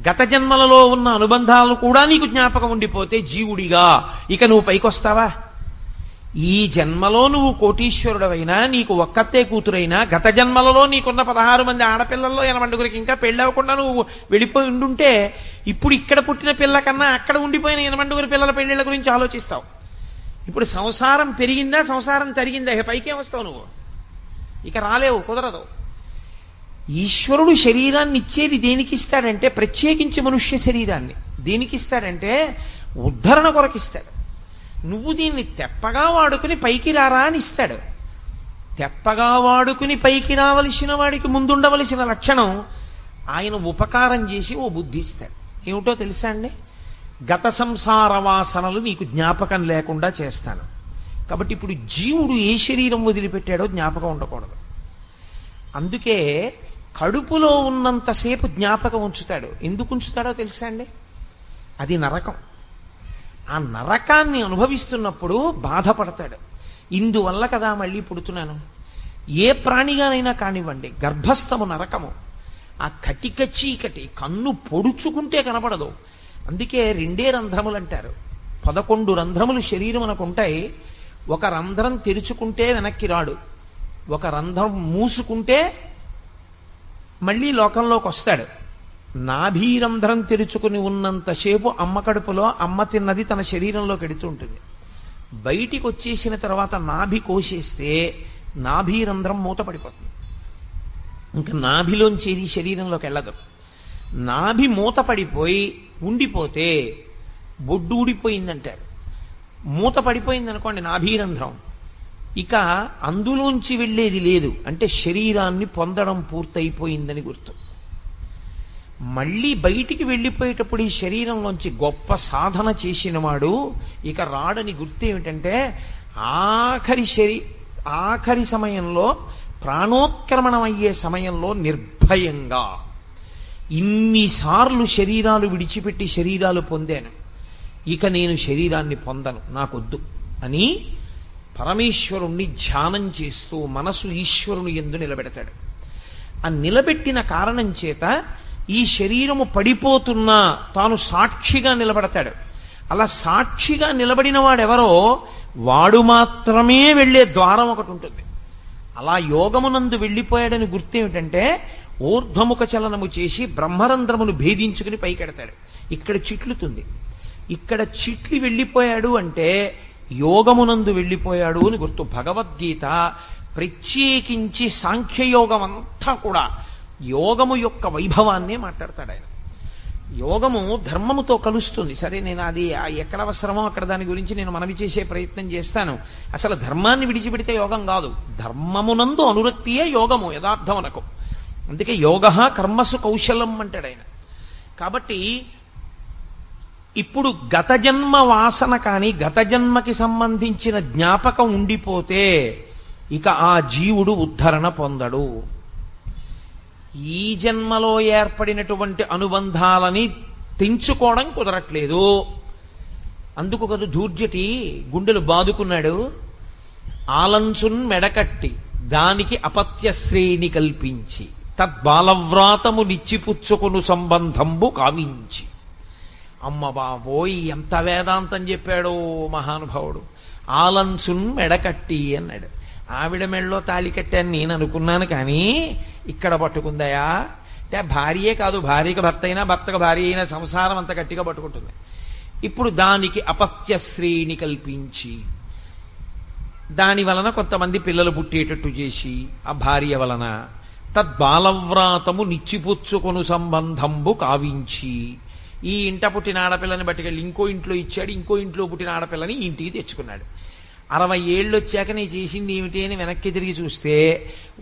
గత జన్మలలో ఉన్న అనుబంధాలు కూడా నీకు జ్ఞాపకం ఉండిపోతే జీవుడిగా ఇక నువ్వు పైకొస్తావా? ఈ జన్మలో నువ్వు కోటీశ్వరుడవైనా, నీకు ఒక్కతే కూతురైనా, గత జన్మలలో నీకున్న 16 మంది ఆడపిల్లల్లో 80 ఇంకా పెళ్ళవకుండా నువ్వు వెళ్ళిపోయి ఉండుంటే ఇప్పుడు ఇక్కడ పుట్టిన పిల్ల కన్నా అక్కడ ఉండిపోయిన 80 పిల్లల పెళ్ళిళ్ళ గురించి ఆలోచిస్తావు. ఇప్పుడు సంసారం పెరిగిందా, సంసారం తరిగిందా, ఇక పైకే వస్తావు నువ్వు, ఇక రాలేవు, కుదరదు. ఈశ్వరుడు శరీరాన్ని ఇచ్చేది దేనికి ఇస్తాడంటే, ప్రత్యేకించి మనుష్య శరీరాన్ని దేనికి ఇస్తాడంటే ఉద్ధరణ కొరకిస్తాడు. నువ్వు దీన్ని తెప్పగా వాడుకుని పైకి రారా అని ఇస్తాడు. తెప్పగా వాడుకుని పైకి రావలసిన వాడికి ముందుండవలసిన లక్షణం ఆయన ఉపకారం చేసి ఓ బుద్ధి ఇస్తాడు. ఏమిటో తెలుసా అండి? గత సంసార వాసనలు నీకు జ్ఞాపకం లేకుండా చేస్తాను. కాబట్టి ఇప్పుడు జీవుడు ఏ శరీరం వదిలిపెట్టాడో జ్ఞాపకం ఉండకూడదు. అందుకే కడుపులో ఉన్నంతసేపు జ్ఞాపకం ఉంచుతాడు. ఎందుకు ఉంచుతాడో తెలుసా అండి? అది నరకం. ఆ నరకాన్ని అనుభవిస్తున్నప్పుడు బాధపడతాడు. ఇందువల్ల కదా మళ్ళీ పుడుతున్నాను. ఏ ప్రాణిగానైనా కానివ్వండి, గర్భస్థము నరకము. ఆ కటిక చీకటి కన్ను పొడుచుకుంటే కనపడదు. అందుకే 2 రంధ్రములు అంటారు. 11 రంధ్రములు శరీరమునకు ఉంటాయి. ఒక రంధ్రం తెరుచుకుంటే వెనక్కి రాడు, ఒక రంధ్రం మూసుకుంటే మళ్ళీ లోకంలోకి వస్తాడు. నాభీరంధ్రం తెరుచుకుని ఉన్నంతసేపు అమ్మ కడుపులో అమ్మ తిన్నది తన శరీరంలోకి ఎడుతూ ఉంటుంది. బయటికి వచ్చేసిన తర్వాత నాభి కోసేస్తే నాభీరంధ్రం మూతపడిపోతుంది. ఇంకా నాభిలోంచి ఏది శరీరంలోకి వెళ్ళదు. నాభి మూతపడిపోయి ఉండిపోతే బొడ్డు ఊడిపోయిందంటారు. మూత పడిపోయింది అనుకోండి నాభీరంధ్రం, ఇక అందులోంచి వెళ్ళేది లేదు. అంటే శరీరాన్ని పొందడం పూర్తయిపోయిందని గుర్తు. మళ్ళీ బయటికి వెళ్ళిపోయేటప్పుడు ఈ శరీరంలోంచి గొప్ప సాధన చేసినవాడు ఇక రాడని గుర్తు ఏమిటంటే, ఆఖరి సమయంలో, ప్రాణోత్క్రమణం అయ్యే సమయంలో నిర్భయంగా ఇన్నిసార్లు శరీరాలు విడిచిపెట్టి శరీరాలు పొందాను, ఇక నేను శరీరాన్ని పొందను, నాకొద్దు అని పరమేశ్వరుణ్ణి ధ్యానం చేస్తూ మనసు ఈశ్వరుని యందు నిలబెడతాడు. ఆ నిలబెట్టిన కారణం చేత ఈ శరీరము పడిపోతున్నా తాను సాక్షిగా నిలబడతాడు. అలా సాక్షిగా నిలబడిన వాడెవరో వాడు మాత్రమే వెళ్ళే ద్వారం ఒకటి ఉంటుంది. అలా యోగమునందు వెళ్ళిపోయాడని గుర్తేమిటంటే, ఊర్ధ్వముఖ చలనము చేసి బ్రహ్మరంధ్రమును భేదించుకుని పైకెడతాడు. ఇక్కడ చిట్లుతుంది. ఇక్కడ చిట్లు వెళ్ళిపోయాడు అంటే యోగమునందు వెళ్ళిపోయాడు అని గుర్తు. భగవద్గీత ప్రత్యేకించి సాంఖ్యయోగం అంతా కూడా యోగము యొక్క వైభవాన్నే మాట్లాడతాడు ఆయన. యోగము ధర్మముతో కలుస్తుంది. సరే, నేను అది ఎక్కడ అవసరమో అక్కడ దాని గురించి నేను మనవి చేసే ప్రయత్నం చేస్తాను. అసలు ధర్మాన్ని విడిచిపెడితే యోగం కాదు, ధర్మమునందు అనురక్తియే యోగము యథార్థమునకు. అందుకే యోగ కర్మసు కౌశలం అంటాడు ఆయన. కాబట్టి ఇప్పుడు గత జన్మ వాసన కానీ గత జన్మకి సంబంధించిన జ్ఞాపకం ఉండిపోతే ఇక ఆ జీవుడు ఉద్ధరణ పొందడు. ఈ జన్మలో ఏర్పడినటువంటి అనుబంధాలని తెంచుకోవడం కుదరట్లేదు. అందుకు కదా ధూర్జటి గుండెలు బాదుకున్నాడు. ఆలంచున్ మెడకట్టి దానికి అపత్యశ్రేణి కల్పించి తద్బాలవ్రాతము నిచ్చిపుచ్చుకొను సంబంధంబు కావించి. అమ్మ బాబోయ్, ఎంత వేదాంతం చెప్పాడో మహానుభావుడు. ఆలంచున్ మెడకట్టి అన్నాడు. ఆవిడ మెళ్ళలో తాళి కట్టాను నేను అనుకున్నాను, కానీ ఇక్కడ పట్టుకుందయా అంటే భార్యే కాదు, భార్యకి భర్త అయినా భర్తకు భార్య అయినా సంసారం అంత గట్టిగా పట్టుకుంటుంది. ఇప్పుడు దానికి అపత్యశ్రేణి కల్పించి దాని వలన కొంతమంది పిల్లలు పుట్టేటట్టు చేసి ఆ భార్య వలన తద్బాలవ్రాతము నిచ్చిపుచ్చుకొను సంబంధంబు కావించి ఈ ఇంట పుట్టిన ఆడపిల్లని బట్టుకెళ్ళి ఇంకో ఇంట్లో ఇచ్చాడు. ఇంకో ఇంట్లో పుట్టిన ఆడపిల్లని ఇంటికి తెచ్చుకున్నాడు. 60 ఏళ్ళు వచ్చాక నేను చేసింది ఏమిటి అని వెనక్కి తిరిగి చూస్తే,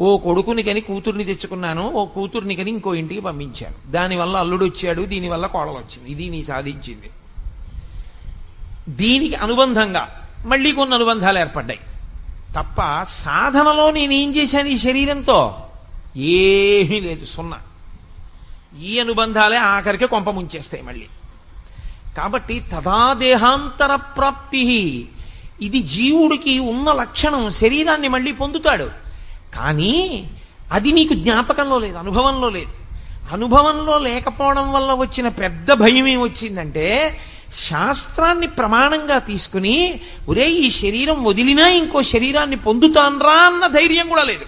ఓ కొడుకుని కని కూతుర్ని తెచ్చుకున్నాను, ఓ కూతుర్ని కని ఇంకో ఇంటికి పంపించాను, దానివల్ల అల్లుడు వచ్చాడు, దీనివల్ల కోడలు వచ్చింది. ఇది నీ సాధించింది. దీనికి అనుబంధంగా మళ్ళీ కొన్ని అనుబంధాలు ఏర్పడ్డాయి తప్ప సాధనలో నేనేం చేశాను ఈ శరీరంతో? ఏమీ లేదు, సున్నా. ఈ అనుబంధాలే ఆఖరికి కొంప ముంచేస్తాయి మళ్ళీ. కాబట్టి తదా దేహాంతర ప్రాప్తి, ఇది జీవుడికి ఉన్న లక్షణం. శరీరాన్ని మళ్ళీ పొందుతాడు, కానీ అది నీకు జ్ఞాపకంలో లేదు, అనుభవంలో లేదు. అనుభవంలో లేకపోవడం వల్ల వచ్చిన పెద్ద భయం ఏమొచ్చిందంటే, శాస్త్రాన్ని ప్రమాణంగా తీసుకుని ఒరే ఈ శరీరం వదిలినా ఇంకో శరీరాన్ని పొందుతాన్రా అన్న ధైర్యం కూడా లేదు.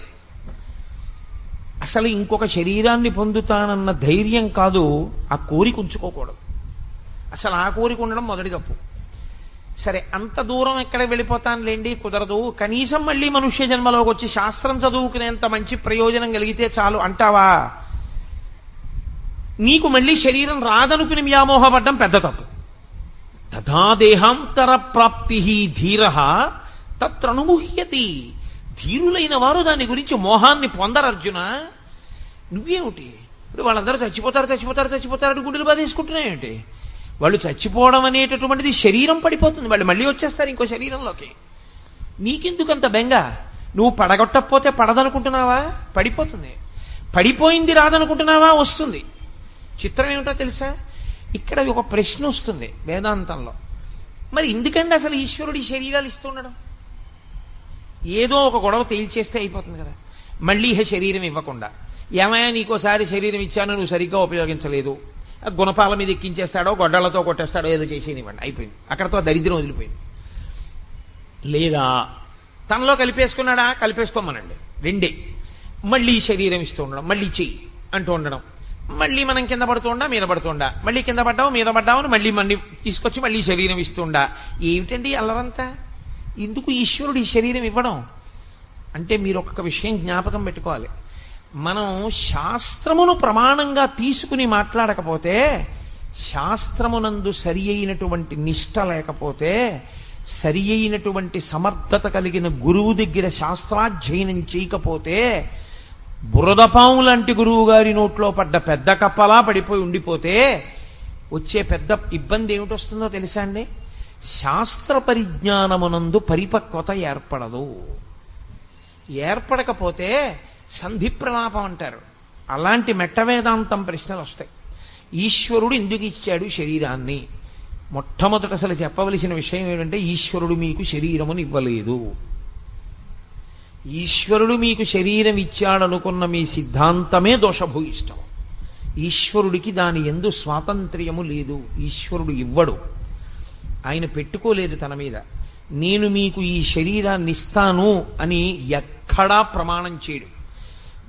అసలు ఇంకొక శరీరాన్ని పొందుతానన్న ధైర్యం కాదు, ఆ కోరిక ఉంచుకోకూడదు. అసలు ఆ కోరిక ఉండడం మొదటి తప్పు. సరే అంత దూరం ఎక్కడ వెళ్ళిపోతానులేండి, కుదరదు, కనీసం మళ్ళీ మనుష్య జన్మలోకి వచ్చి శాస్త్రం చదువుకునేంత మంచి ప్రయోజనం కలిగితే చాలు అంటావా? నీకు మళ్ళీ శరీరం రాదనుకుని వ్యామోహపడ్డం పెద్ద తప్పు. తథా దేహాంతర ప్రాప్తి ధీర తత్రనుముహ్యతి. ధీరులైన వారు దాని గురించి మోహాన్ని పొందరు అర్జున. నువ్వేమిటి ఇప్పుడు వాళ్ళందరూ చచ్చిపోతారు చచ్చిపోతారు చచ్చిపోతారు అని గుండెలు బాధేసుకుంటున్నాయేమిటి? వాళ్ళు చచ్చిపోవడం అనేటటువంటిది శరీరం పడిపోతుంది, వాళ్ళు మళ్ళీ వచ్చేస్తారు ఇంకో శరీరంలోకి. నీకెందుకంత బెంగ? నువ్వు పడగొట్టకపోతే పడదనుకుంటున్నావా? పడిపోతుంది. పడిపోయింది రాదనుకుంటున్నావా? వస్తుంది. చిత్రం ఏమిటో తెలుసా? ఇక్కడ ఒక ప్రశ్న వస్తుంది వేదాంతంలో. మరి ఎందుకండి అసలు ఈశ్వరుడి శరీరాలు ఇస్తుండడం? ఏదో ఒక గొడవ తేల్చేస్తే అయిపోతుంది కదా. మళ్ళీ శరీరం ఇవ్వకుండా, ఏమయ్యా నీకోసారి శరీరం ఇచ్చాను నువ్వు సరిగ్గా ఉపయోగించలేదు, గుణపాల మీద ఎక్కించేస్తాడో గొడ్డలతో కొట్టేస్తాడో ఏదో చేసేనివ్వండి, అయిపోయింది, అక్కడతో దరిద్రం వదిలిపోయింది. లేదా తనలో కలిపేసుకున్నాడా? కలిపేసుకోమనండి, రెండే. మళ్ళీ శరీరం ఇస్తూ ఉండడం, మళ్ళీ చెయ్యి అంటూ ఉండడం, మళ్ళీ మనం కింద పడుతుండా మీద పడుతుండా, మళ్ళీ కింద పడ్డావు మీద పడ్డామని మళ్ళీ మళ్ళీ తీసుకొచ్చి మళ్ళీ శరీరం ఇస్తుండా. ఏమిటండి అల్లరంతా? ఎందుకు ఈశ్వరుడు ఈ శరీరం ఇవ్వడం అంటే మీరు ఒక్క విషయం జ్ఞాపకం పెట్టుకోవాలి. మనం శాస్త్రమును ప్రమాణంగా తీసుకుని మాట్లాడకపోతే, శాస్త్రమునందు సరి అయినటువంటి నిష్ట లేకపోతే, సరి అయినటువంటి సమర్థత కలిగిన గురువు దగ్గర శాస్త్రాధ్యయనం చేయకపోతే, బురదపాము లాంటి గురువు గారి నోట్లో పడ్డ పెద్ద కప్పలా పడిపోయి ఉండిపోతే వచ్చే పెద్ద ఇబ్బంది ఏమిటొస్తుందో తెలుసా అండి? శాస్త్ర పరిజ్ఞానమునందు పరిపక్వత ఏర్పడదు. ఏర్పడకపోతే సంధి ప్రలాపం అంటారు. అలాంటి మెట్ట వేదాంతం ప్రశ్నలు వస్తాయి. ఈశ్వరుడు ఎందుకు ఇచ్చాడు శరీరాన్ని? మొట్టమొదట అసలు చెప్పవలసిన విషయం ఏమిటంటే, ఈశ్వరుడు మీకు శరీరమును ఇవ్వలేదు. ఈశ్వరుడు మీకు శరీరం ఇచ్చాడనుకున్న మీ సిద్ధాంతమే దోషభూయిష్టం. ఈశ్వరుడికి దాని యందు స్వాతంత్ర్యము లేదు. ఈశ్వరుడు ఇవ్వడు, ఆయన పెట్టుకోలేదు తన మీద. నేను మీకు ఈ శరీరాన్ని ఇస్తాను అని ఎక్కడా ప్రమాణం చేయడు.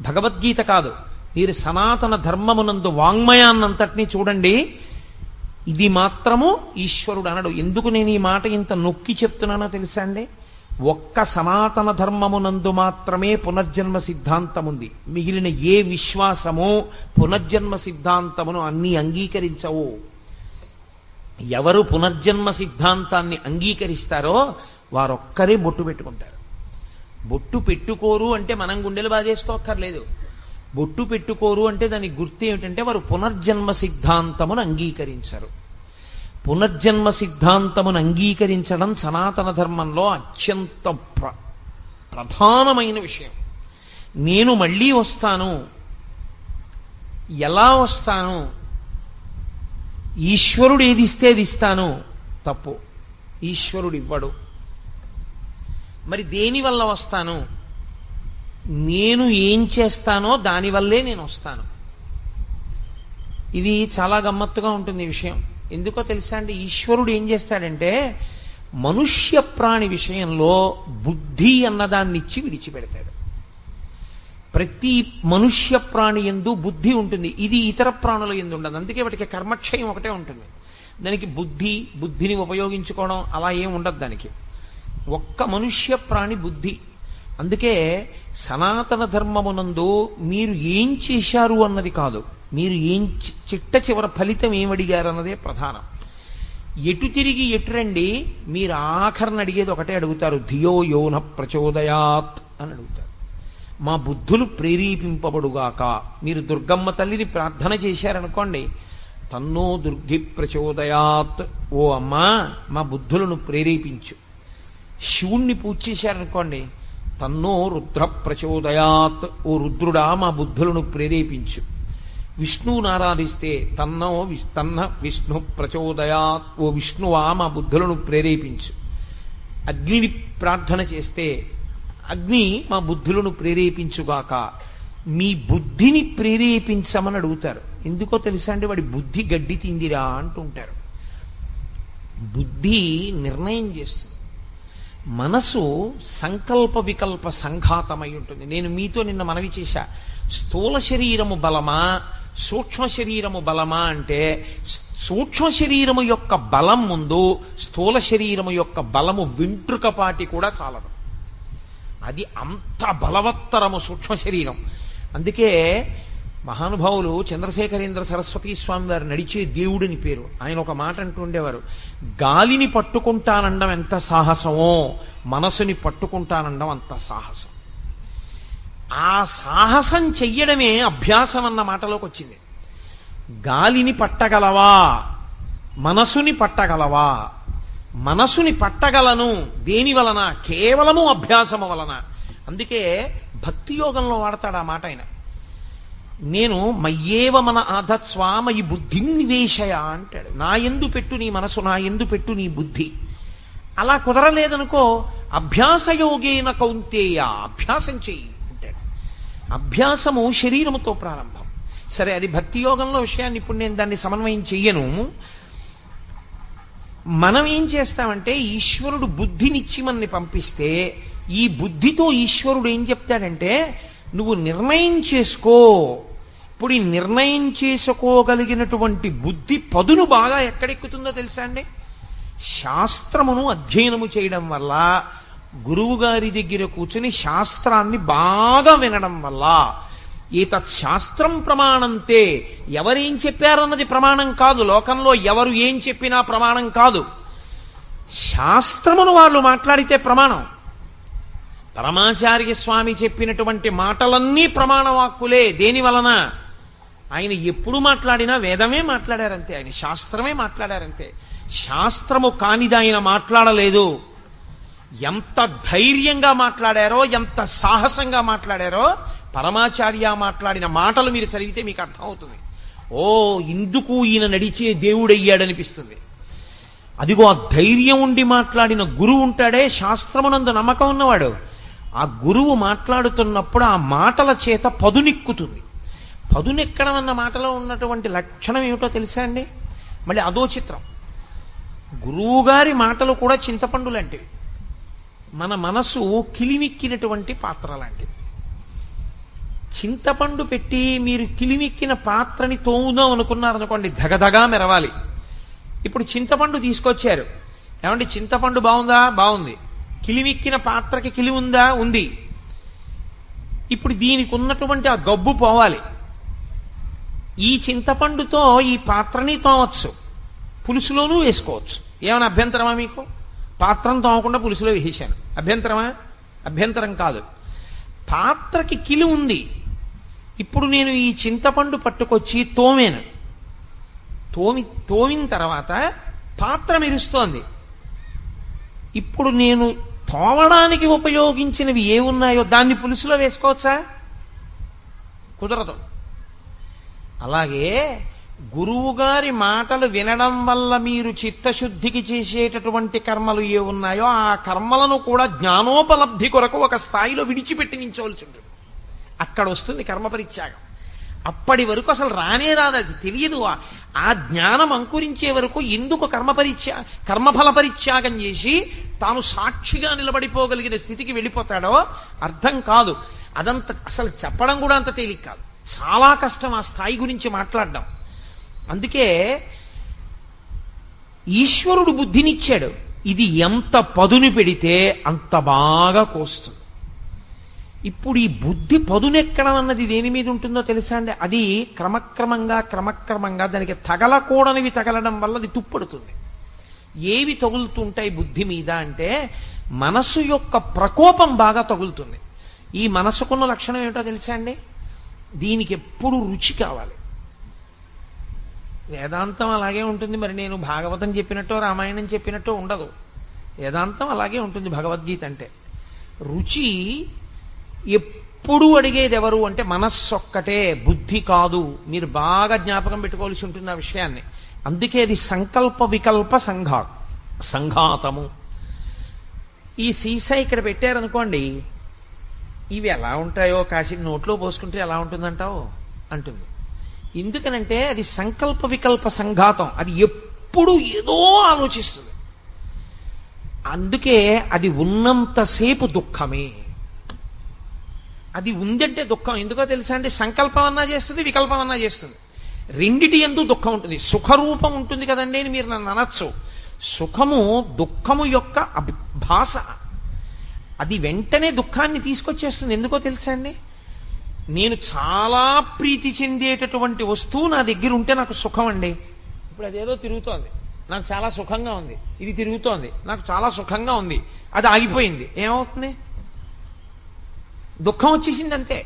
భగవద్గీత కాదు, మీరు సనాతన ధర్మమునందు వాంగ్మయాన్నంతటినీ చూడండి, ఇది మాత్రము ఈశ్వరుడు అనడు. ఎందుకు నేను ఈ మాట ఇంత నొక్కి చెప్తున్నానో తెలుసా అండి? ఒక్క సనాతన ధర్మమునందు మాత్రమే పునర్జన్మ సిద్ధాంతం ఉంది. మిగిలిన ఏ విశ్వాసమో పునర్జన్మ సిద్ధాంతమును అన్నీ అంగీకరించవు. ఎవరు పునర్జన్మ సిద్ధాంతాన్ని అంగీకరిస్తారో వారొక్కరే బొట్టు పెట్టుకుంటారు. బొట్టు పెట్టుకోరు అంటే మనం గుండెలు బాధేసుకోక్కర్లేదు. బొట్టు పెట్టుకోరు అంటే దానికి గుర్తు ఏమిటంటే వారు పునర్జన్మ సిద్ధాంతమును అంగీకరించరు. పునర్జన్మ సిద్ధాంతమును అంగీకరించడం సనాతన ధర్మంలో అత్యంత ప్రధానమైన విషయం. నేను మళ్ళీ వస్తాను, ఎలా వస్తాను, ఈశ్వరుడు ఏది ఇస్తే అది ఇస్తాను, తప్పు. ఈశ్వరుడు ఇవ్వడు. మరి దేనివల్ల వస్తాను? నేను ఏం చేస్తానో దానివల్లే నేను వస్తాను. ఇది చాలా గమ్మత్తుగా ఉంటుంది ఈ విషయం. ఎందుకో తెలుసా అండి? ఈశ్వరుడు ఏం చేస్తాడంటే, మనుష్య ప్రాణి విషయంలో బుద్ధి అన్నదాన్ని ఇచ్చి విడిచిపెడతాడు. ప్రతి మనుష్య ప్రాణి యందు బుద్ధి ఉంటుంది. ఇది ఇతర ప్రాణుల యందు ఉండదు. అందుకే వాటికి కర్మక్షయం ఒకటే ఉంటుంది. దానికి బుద్ధిని ఉపయోగించుకోవడం అలా ఏం ఉండదు దానికి. ఒక్క మనుష్య ప్రాణి బుద్ధి. అందుకే సనాతన ధర్మమునందు మీరు ఏం చేశారు అన్నది కాదు, మీరు ఏం చిట్ట చివర ఫలితం ఏమడిగారు అన్నదే ప్రధానం. ఎటు తిరిగి ఎటు రండి, మీరు ఆఖరణ అడిగేది ఒకటే అడుగుతారు, ధియో యోన ప్రచోదయాత్ అని అడుగుతారు. మా బుద్ధులు ప్రేరేపింపబడుగాక. మీరు దుర్గమ్మ తల్లిని ప్రార్థన చేశారనుకోండి, తన్నో దుర్గి ప్రచోదయాత్, ఓ అమ్మా మా బుద్ధులను ప్రేరేపించు. శివుణ్ణి పూజ చేశారనుకోండి, తన్నో రుద్ర ప్రచోదయాత్, ఓ రుద్రుడా మా బుద్ధులను ప్రేరేపించు. విష్ణువుని ఆరాధిస్తే తన్న విష్ణు ప్రచోదయాత్, ఓ విష్ణువా మా బుద్ధులను ప్రేరేపించు. అగ్నిని ప్రార్థన చేస్తే అగ్ని మా బుద్ధులను ప్రేరేపించుగాక. మీ బుద్ధిని ప్రేరేపించమని అడుగుతారు. ఎందుకో తెలుసా అండి? వాడి బుద్ధి గడ్డి తిందిరా అంటుంటారు. బుద్ధి నిర్ణయం చేస్తుంది. మనసు సంకల్ప వికల్ప సంఘాతమై ఉంటుంది. నేను మీతో నిన్న మనవి చేశా, స్థూల శరీరము బలమా సూక్ష్మ శరీరము బలమా అంటే సూక్ష్మ శరీరము యొక్క బలం ముందు స్థూల శరీరము యొక్క బలము వెంట్రుకపాటి కూడా చాలదు. అది అంత బలవత్తరము సూక్ష్మ శరీరం. అందుకే మహానుభావులు చంద్రశేఖరేంద్ర సరస్వతీ స్వామి వారు నడిచే దేవుడిని పేరు. ఆయన ఒక మాట అంటూ ఉండేవారు, గాలిని పట్టుకుంటానండం ఎంత సాహసమో మనసుని పట్టుకుంటానండం అంత సాహసం. ఆ సాహసం చెయ్యడమే అభ్యాసం అన్న మాటలోకి వచ్చింది. గాలిని పట్టగలవా, మనసుని పట్టగలవా? మనసుని పట్టగలను. దేని వలన? కేవలము అభ్యాసము వలన. అందుకే భక్తి యోగంలో వాడతాడు ఆ మాట ఆయన. నేను మయ్యేవ మన ఆధత్స్వామ ఈ బుద్ధిం నివేశయ అంటాడు. నా యందు పెట్టు నీ మనసు, నా యందు పెట్టు నీ బుద్ధి. అలా కుదరలేదనుకో, అభ్యాసయోగేన కౌంతేయ, అభ్యాసం చెయ్యి అంటాడు. అభ్యాసము శరీరముతో ప్రారంభం. సరే, అది భక్తి యోగంలో విషయాన్ని ఇప్పుడు నేను దాన్ని సమన్వయం చెయ్యను. మనం ఏం చేస్తామంటే, ఈశ్వరుడు బుద్ధినిచ్చి మనని పంపిస్తే ఈ బుద్ధితో ఈశ్వరుడు ఏం చెప్తాడంటే, నువ్వు నిర్ణయం చేసుకో. ఇప్పుడు ఈ నిర్ణయం చేసుకోగలిగినటువంటి బుద్ధి పదును బాగా ఎక్కడెక్కుతుందో తెలుసా అండి? శాస్త్రమును అధ్యయనము చేయడం వల్ల, గురువు గారి దగ్గర కూర్చుని శాస్త్రాన్ని బాగా వినడం వల్ల. ఏతత్ శాస్త్రం ప్రమాణంతే, ఎవరేం చెప్పారన్నది ప్రమాణం కాదు. లోకంలో ఎవరు ఏం చెప్పినా ప్రమాణం కాదు. శాస్త్రమును వాళ్ళు మాట్లాడితే ప్రమాణం. పరమాచార్య స్వామి చెప్పినటువంటి మాటలన్నీ ప్రమాణవాక్కులే. దేని వలన? ఆయన ఎప్పుడు మాట్లాడినా వేదమే మాట్లాడారంతే, ఆయన శాస్త్రమే మాట్లాడారంతే. శాస్త్రము కానిది ఆయన మాట్లాడలేదు. ఎంత ధైర్యంగా మాట్లాడారో, ఎంత సాహసంగా మాట్లాడారో పరమాచార్య మాట్లాడిన మాటలు మీరు చదివితే మీకు అర్థమవుతుంది. ఓ, ఇందుకు ఈయన నడిచే దేవుడయ్యాడనిపిస్తుంది. అదిగో ఆ ధైర్యం ఉండి మాట్లాడిన గురువు ఉంటాడే, శాస్త్రమునందు నమ్మకం ఉన్నవాడు, ఆ గురువు మాట్లాడుతున్నప్పుడు ఆ మాటల చేత పదునెక్కుతుంది. పదునెక్కడం అన్న మాటలో ఉన్నటువంటి లక్షణం ఏమిటో తెలుసా అండి? మళ్ళీ అదో చిత్రం. గురువుగారి మాటలు కూడా చింతపండు లాంటివి. మన మనసు కిలిమిక్కినటువంటి పాత్ర లాంటివి. చింతపండు పెట్టి మీరు కిలిమిక్కిన పాత్రని తోముదాం అనుకున్నారనుకోండి, ధగధగా మెరవాలి. ఇప్పుడు చింతపండు తీసుకొచ్చారు. ఏమంటే చింతపండు బాగుందా? బాగుంది. కిలిమిక్కిన పాత్రకి కిలి ఉందా? ఉంది. ఇప్పుడు దీనికి ఉన్నటువంటి ఆ గబ్బు పోవాలి. ఈ చింతపండుతో ఈ పాత్రని తోమవచ్చు, పులుసులోనూ వేసుకోవచ్చు. ఏమైనా అభ్యంతరమా మీకు? పాత్రను తోమకుండా పులుసులో వేసాను, అభ్యంతరమా? అభ్యంతరం కాదు. పాత్రకి కిలి ఉంది. ఇప్పుడు నేను ఈ చింతపండు పట్టుకొచ్చి తోమాను. తోమిన తర్వాత పాత్ర మెరుస్తోంది. ఇప్పుడు నేను తోమడానికి ఉపయోగించినవి ఏమున్నాయో దాన్ని పులుసులో వేసుకోవచ్చా? కుదరదు. అలాగే గురువుగారి మాటలు వినడం వల్ల మీరు చిత్తశుద్ధికి చేసేటటువంటి కర్మలు ఏ ఉన్నాయో ఆ కర్మలను కూడా జ్ఞానోపలబ్ధి కొరకు ఒక స్థాయిలో విడిచిపెట్టి నించవలసి ఉంటుంది. అక్కడ వస్తుంది కర్మపరిత్యాగం. అప్పటి వరకు అసలు రానే రాదు, అది తెలియదు. ఆ జ్ఞానం అంకురించే వరకు ఎందుకు కర్మఫల పరిత్యాగం చేసి తాను సాక్షిగా నిలబడిపోగలిగిన స్థితికి వెళ్ళిపోతాడో అర్థం కాదు. అదంత అసలు చెప్పడం కూడా అంత తేలిక కాదు. చాలా కష్టం ఆ స్థాయి గురించి మాట్లాడడం. అందుకే ఈశ్వరుడు బుద్ధినిచ్చాడు. ఇది ఎంత పదును పెడితే అంత బాగా కోస్తుంది. ఇప్పుడు ఈ బుద్ధి పదునెక్కడం అన్నది దేని మీద ఉంటుందో తెలుసా అండి? అది క్రమక్రమంగా దానికి తగలకూడనివి తగలడం వల్ల అది తుప్పడుతుంది. ఏవి తగులుతుంటాయి బుద్ధి మీద అంటే, మనసు యొక్క ప్రకోపం బాగా తగులుతుంది. ఈ మనసుకున్న లక్షణం ఏమిటో తెలుసా అండి? దీనికి ఎప్పుడు రుచి కావాలి. వేదాంతం అలాగే ఉంటుంది. మరి నేను భాగవతం చెప్పినట్టో రామాయణం చెప్పినట్టో ఉండదు. వేదాంతం అలాగే ఉంటుంది. భగవద్గీత అంటే రుచి ఎప్పుడు అడిగేది ఎవరు అంటే మనస్సు ఒక్కటే, బుద్ధి కాదు. మీరు బాగా జ్ఞాపకం పెట్టుకోవాల్సి ఉంటుంది ఆ విషయాన్ని. అందుకే అది సంకల్ప వికల్ప సంఘాతము. ఈ సీసా ఇక్కడ పెట్టారనుకోండి, ఇవి ఎలా ఉంటాయో కాసి నోట్లో పోసుకుంటే ఎలా ఉంటుందంటావు అంటుంది. ఎందుకనంటే అది సంకల్ప వికల్ప సంఘాతం. అది ఎప్పుడు ఏదో ఆలోచిస్తుంది. అందుకే అది ఉన్నంతసేపు దుఃఖమే. అది ఉందంటే దుఃఖం. ఎందుకో తెలుసా అండి? సంకల్పం అన్నా చేస్తుంది, వికల్పం అన్నా చేస్తుంది. రెండిటి యందు దుఃఖం ఉంటుంది. సుఖరూపం ఉంటుంది కదండి అని మీరు నన్ను అనొచ్చు. సుఖము దుఃఖము యొక్క భాష. అది వెంటనే దుఃఖాన్ని తీసుకొచ్చేస్తుంది. ఎందుకో తెలుసా అండి? నేను చాలా ప్రీతి చెందేటటువంటి వస్తువు నా దగ్గర ఉంటే నాకు సుఖం అండి. ఇప్పుడు అదేదో తిరుగుతోంది, నాకు చాలా సుఖంగా ఉంది. ఇది తిరుగుతోంది, నాకు చాలా సుఖంగా ఉంది. అది ఆగిపోయింది, ఏమవుతుంది? దుఃఖం వచ్చేసింది అంతే.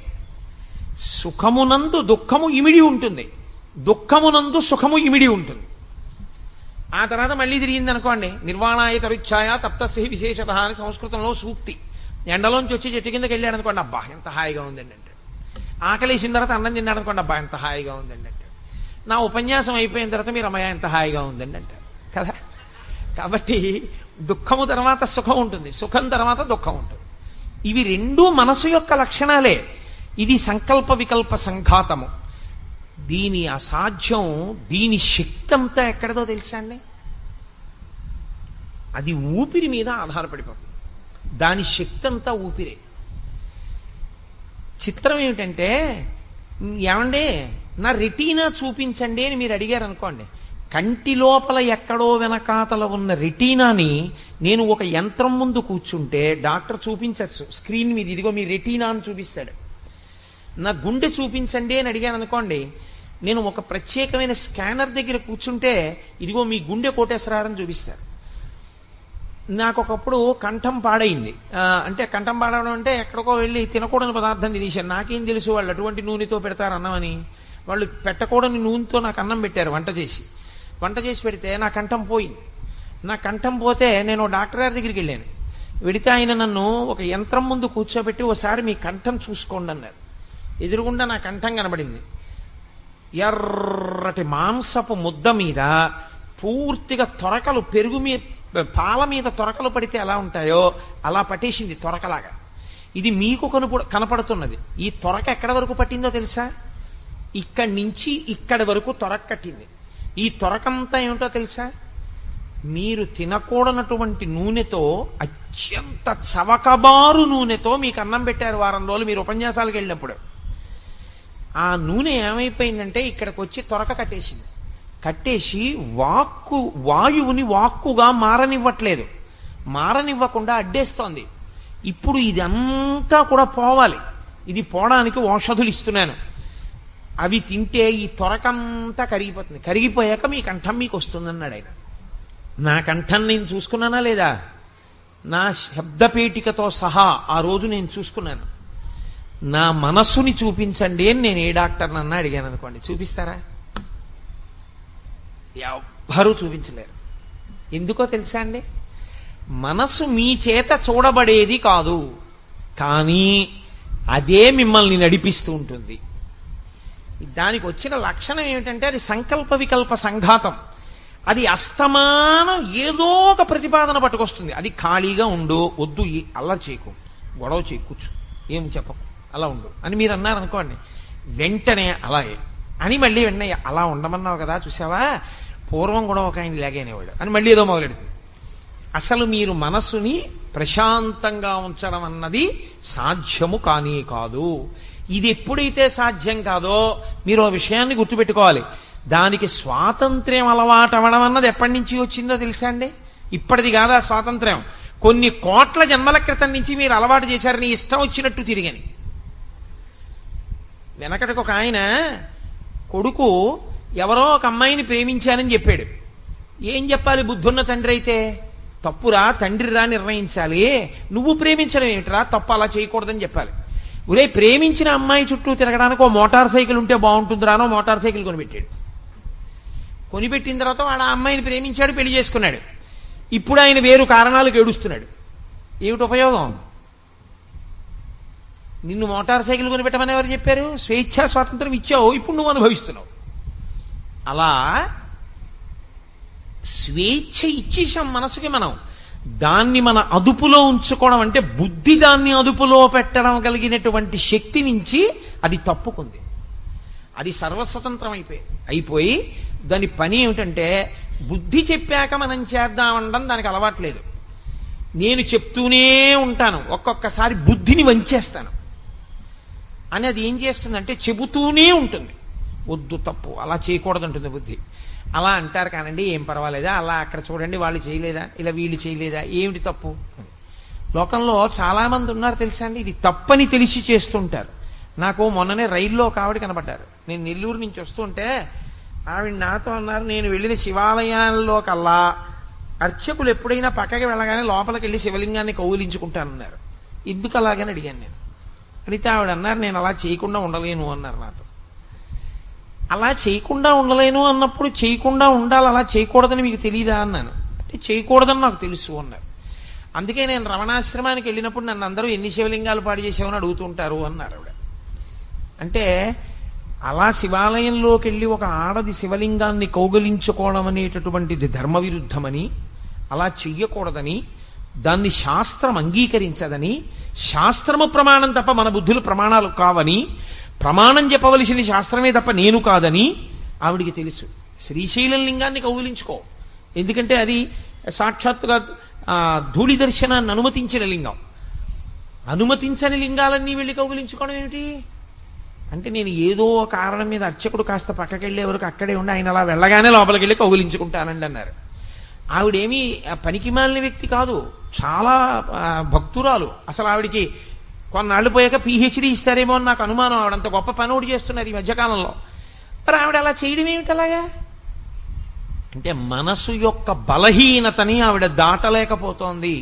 సుఖమునందు దుఃఖము ఇమిడి ఉంటుంది, దుఃఖమునందు సుఖము ఇమిడి ఉంటుంది. ఆ తర్వాత మళ్ళీ తిరిగింది అనుకోండి. నిర్వాణాయ తరుచ్ఛాయ తప్తస్య విశేషత అని సంస్కృతంలో సూక్తి. ఎండలోంచి వచ్చి చెట్టు కిందకి వెళ్ళాడు అనుకోండి, అబ్బా ఎంత హాయిగా ఉందండి అంటే. ఆకలేసిన తర్వాత అన్నం తిన్నాడు అనుకోండి, అబ్బా ఎంత హాయిగా ఉందండి అంటే. నా ఉపన్యాసం అయిపోయిన తర్వాత మీరు అమ్మాయి ఎంత హాయిగా ఉందండి అంటారు కదా. కాబట్టి దుఃఖము తర్వాత సుఖం ఉంటుంది, సుఖం తర్వాత దుఃఖం ఉంటుంది. ఇవి రెండూ మనసు యొక్క లక్షణాలే. ఇది సంకల్ప వికల్ప సంఘాతము. దీని అసాధ్యం, దీని శక్తి అంతా ఎక్కడదో తెలుసా అండి? అది ఊపిరి మీద ఆధారపడిపోతుంది. దాని శక్తి అంతా ఊపిరే. చిత్రం ఏమిటంటే, ఏమండి నా రెటీనా చూపించండి అని మీరు అడిగారు అనుకోండి. కంటి లోపల ఎక్కడో వెనకాతల ఉన్న రెటీనాని నేను ఒక యంత్రం ముందు కూర్చుంటే డాక్టర్ చూపించచ్చు స్క్రీన్ మీద, ఇదిగో మీ రెటీనా అని చూపిస్తాడు. నా గుండె చూపించండి అని అడిగాను అనుకోండి, నేను ఒక ప్రత్యేకమైన స్కానర్ దగ్గర కూర్చుంటే ఇదిగో మీ గుండె కోటేశ్వరారని చూపిస్తారు. నాకు ఒకప్పుడు కంఠం పాడైంది. అంటే కంఠం పాడడం అంటే ఎక్కడికో వెళ్ళి తినకూడని పదార్థం తినేశాను. నాకేం తెలుసు వాళ్ళు అటువంటి నూనెతో పెడతారు అన్నమని. వాళ్ళు పెట్టకూడని నూనెతో నాకు అన్నం పెట్టారు వంట చేసి పెడితే నా కంఠం పోయింది. నా కంఠం పోతే నేను డాక్టర్ గారి దగ్గరికి వెళ్ళాను. వెడితే ఆయన నన్ను ఒక యంత్రం ముందు కూర్చోబెట్టి ఓసారి మీ కంఠం చూసుకోండి అన్నారు. ఎదురుగుండా నా కంఠం కనబడింది. ఎర్రటి మాంసపు ముద్ద మీద పూర్తిగా తొరకలు, పెరుగు మీద పాల మీద తొరకలు పడితే ఎలా ఉంటాయో అలా పట్టేసింది తొరకలాగా. ఇది మీకు కనపడుతున్నది. ఈ తొరక ఎక్కడి వరకు పట్టిందో తెలుసా? ఇక్కడి నుంచి ఇక్కడి వరకు తొరక కట్టింది. ఈ తొరకంతా ఏమిటో తెలుసా? మీరు తినకూడనటువంటి నూనెతో, అత్యంత చవకబారు నూనెతో మీకు అన్నం పెట్టారు వారం రోజులు మీరు ఉపన్యాసాలకు వెళ్ళినప్పుడు. ఆ నూనె ఏమైపోయిందంటే ఇక్కడికి వచ్చి తొరక కట్టేసి వాయువుని వాక్కుగా మారనివ్వట్లేదు, మారనివ్వకుండా అడ్డేస్తోంది. ఇప్పుడు ఇదంతా కూడా పోవాలి. ఇది పోవడానికి ఔషధులు ఇస్తున్నాను. అవి తింటే ఈ తొరకంతా కరిగిపోతుంది. కరిగిపోయాక మీ కంఠం మీకు వస్తుందన్నాడు ఆయన. నా కంఠం నేను చూసుకున్నానా లేదా? నా శబ్దపేటికతో సహా ఆ రోజు నేను చూసుకున్నాను. నా మనస్సుని చూపించండి అని నేను ఏ డాక్టర్నన్నా అడిగాను అనుకోండి, చూపిస్తారా? ఎవ్వరూ చూపించలేరు. ఎందుకో తెలుసా అండి? మనసు మీ చేత చూడబడేది కాదు, కానీ అదే మిమ్మల్ని నడిపిస్తూ ఉంటుంది. దానికి వచ్చిన లక్షణం ఏమిటంటే అది సంకల్ప వికల్ప సంఘాతం. అది అస్తమానం ఏదో ఒక ప్రతిపాదన పట్టుకొస్తుంది. అది ఖాళీగా ఉండు, వద్దు అల్లరి చేయకు, గొడవ చేయి, కూర్చో, ఏం చెప్పకు, అలా ఉండు అని మీరు అన్నారనుకోండి, వెంటనే అలాగే అని మళ్ళీ వెంటనే అలా ఉండమన్నావు కదా చూసావా, పూర్వం కూడా ఒక ఆయన ఇలాగేనేవాడు అని మళ్ళీ ఏదో మొదలెడుతుంది. అసలు మీరు మనస్సుని ప్రశాంతంగా ఉంచడం అన్నది సాధ్యము కానీ కాదు. ఇది ఎప్పుడైతే సాధ్యం కాదో మీరు ఆ విషయాన్ని గుర్తుపెట్టుకోవాలి. దానికి స్వాతంత్ర్యం అలవాటు అవ్వడం అన్నది ఎప్పటి నుంచి వచ్చిందో తెలుసా అండి? ఇప్పటిది కాదు ఆ స్వాతంత్ర్యం. కొన్ని కోట్ల జన్మల క్రితం నుంచి మీరు అలవాటు చేశారు నీ ఇష్టం వచ్చినట్టు తిరిగని. వెనకటికి ఒక ఆయన కొడుకు ఎవరో ఒక అమ్మాయిని ప్రేమించానని చెప్పాడు. ఏం చెప్పాలి బుద్ధున్న తండ్రి అయితే? తప్పురా, తండ్రిరా నిర్ణయించాలి, నువ్వు ప్రేమించడం ఏమిటిరా, తప్పు, అలా చేయకూడదని చెప్పాలి. ఒరే, ప్రేమించిన అమ్మాయి చుట్టూ తిరగడానికి ఓ మోటార్ సైకిల్ ఉంటే బాగుంటుందిరానో మోటార్ సైకిల్ కొనిపెట్టాడు. కొనిపెట్టిన తర్వాత వాడు ఆ అమ్మాయిని ప్రేమించాడు, పెళ్లి చేసుకున్నాడు. ఇప్పుడు ఆయన వేరు కారణాలకు ఏడుస్తున్నాడు. ఏమిటి ఉపయోగం? నిన్ను మోటార్ సైకిల్ కొనిపెట్టమని ఎవరు చెప్పారు? స్వేచ్ఛా స్వాతంత్రం ఇచ్చావు, ఇప్పుడు నువ్వు అనుభవిస్తున్నావు. అలా స్వేచ్ఛ ఇచ్చేసాం మనసుకి మనం. దాన్ని మన అదుపులో ఉంచుకోవడం అంటే బుద్ధి దాన్ని అదుపులో పెట్టడం కలిగినటువంటి శక్తి నుంచి అది తప్పుకుంది. అది సర్వస్వతంత్రం అయిపోయి దాని పని ఏమిటంటే బుద్ధి చెప్పాక మనం చేద్దామనడం దానికి అలవాట్లేదు. నేను చెప్తూనే ఉంటాను, ఒక్కొక్కసారి బుద్ధిని వంచేస్తాను. అని అది ఏం చేస్తుందంటే చెబుతూనే ఉంటుంది. వద్దు, తప్పు, అలా చేయకూడదంటుంది బుద్ధి. అలా అంటారు కానండి, ఏం పర్వాలేదా, అలా అక్కడ చూడండి వాళ్ళు చేయలేదా, ఇలా వీళ్ళు చేయలేదా, ఏమిటి తప్పు? లోకంలో చాలామంది ఉన్నారు తెలుసా అండి, ఇది తప్పని తెలిసి చేస్తుంటారు. నాకు మొన్ననే రైల్లో ఒక ఆవిడ కనబడ్డారు. నేను నెల్లూరు నుంచి వస్తుంటే ఆవిడ నాతో అన్నారు, నేను వెళ్ళిన శివాలయాల్లో కల్లా అర్చకులు ఎప్పుడైనా పక్కకి వెళ్ళగానే లోపలికి వెళ్ళి శివలింగాన్ని కౌగిలించుకుంటానన్నారు. ఎందుకు అలాగని అడిగాను నేను. అడిగితే ఆవిడ అన్నారు, నేను అలా చేయకుండా ఉండలేను అన్నారు నాతో. అలా చేయకుండా ఉండలేను అన్నప్పుడు చేయకుండా ఉండాలి, అలా చేయకూడదని మీకు తెలియదా అన్నాను. అంటే చేయకూడదని నాకు తెలుసు అన్నారు. అందుకే నేను రమణాశ్రమానికి వెళ్ళినప్పుడు నన్ను అందరూ ఎన్ని శివలింగాలు పాడు చేసామని అడుగుతుంటారు అన్నారు ఆవిడ. అంటే అలా శివాలయంలోకి వెళ్ళి ఒక ఆడది శివలింగాన్ని కౌగలించుకోవడం అనేటటువంటిది ధర్మ విరుద్ధమని, అలా చెయ్యకూడదని, దాన్ని శాస్త్రం అంగీకరించదని, శాస్త్రము ప్రమాణం తప్ప మన బుద్ధులు ప్రమాణాలు కావని, ప్రమాణం చెప్పవలసిన శాస్త్రమే తప్ప నేను కాదని ఆవిడికి తెలుసు. శ్రీశైలం లింగాన్ని కౌగిలించుకో, ఎందుకంటే అది సాక్షాత్తుగా ధూళి దర్శనాన్ని అనుమతించిన లింగం. అనుమతించని లింగాలన్నీ వెళ్ళి కౌగిలించుకోవడం ఏమిటి అంటే, నేను ఏదో కారణం మీద అర్చకుడు కాస్త పక్కకి వెళ్ళే వరకు అక్కడే ఉండి ఆయన అలా వెళ్ళగానే లోపలికి వెళ్ళి కౌగిలించుకుంటానండి అన్నారు. ఆవిడేమీ పనికి మాలిన వ్యక్తి కాదు, చాలా భక్తురాలు. అసలు ఆవిడికి కొన్నాళ్ళు పోయాక పిహెచ్డీ ఇస్తారేమో అని నాకు అనుమానం. ఆవిడంత గొప్ప పని ఒకటి చేస్తున్నారు ఈ మధ్యకాలంలో. మరి ఆవిడ అలా చేయడం ఏమిటి అలాగా అంటే, మనసు యొక్క బలహీనతని ఆవిడ దాటలేకపోతోంది.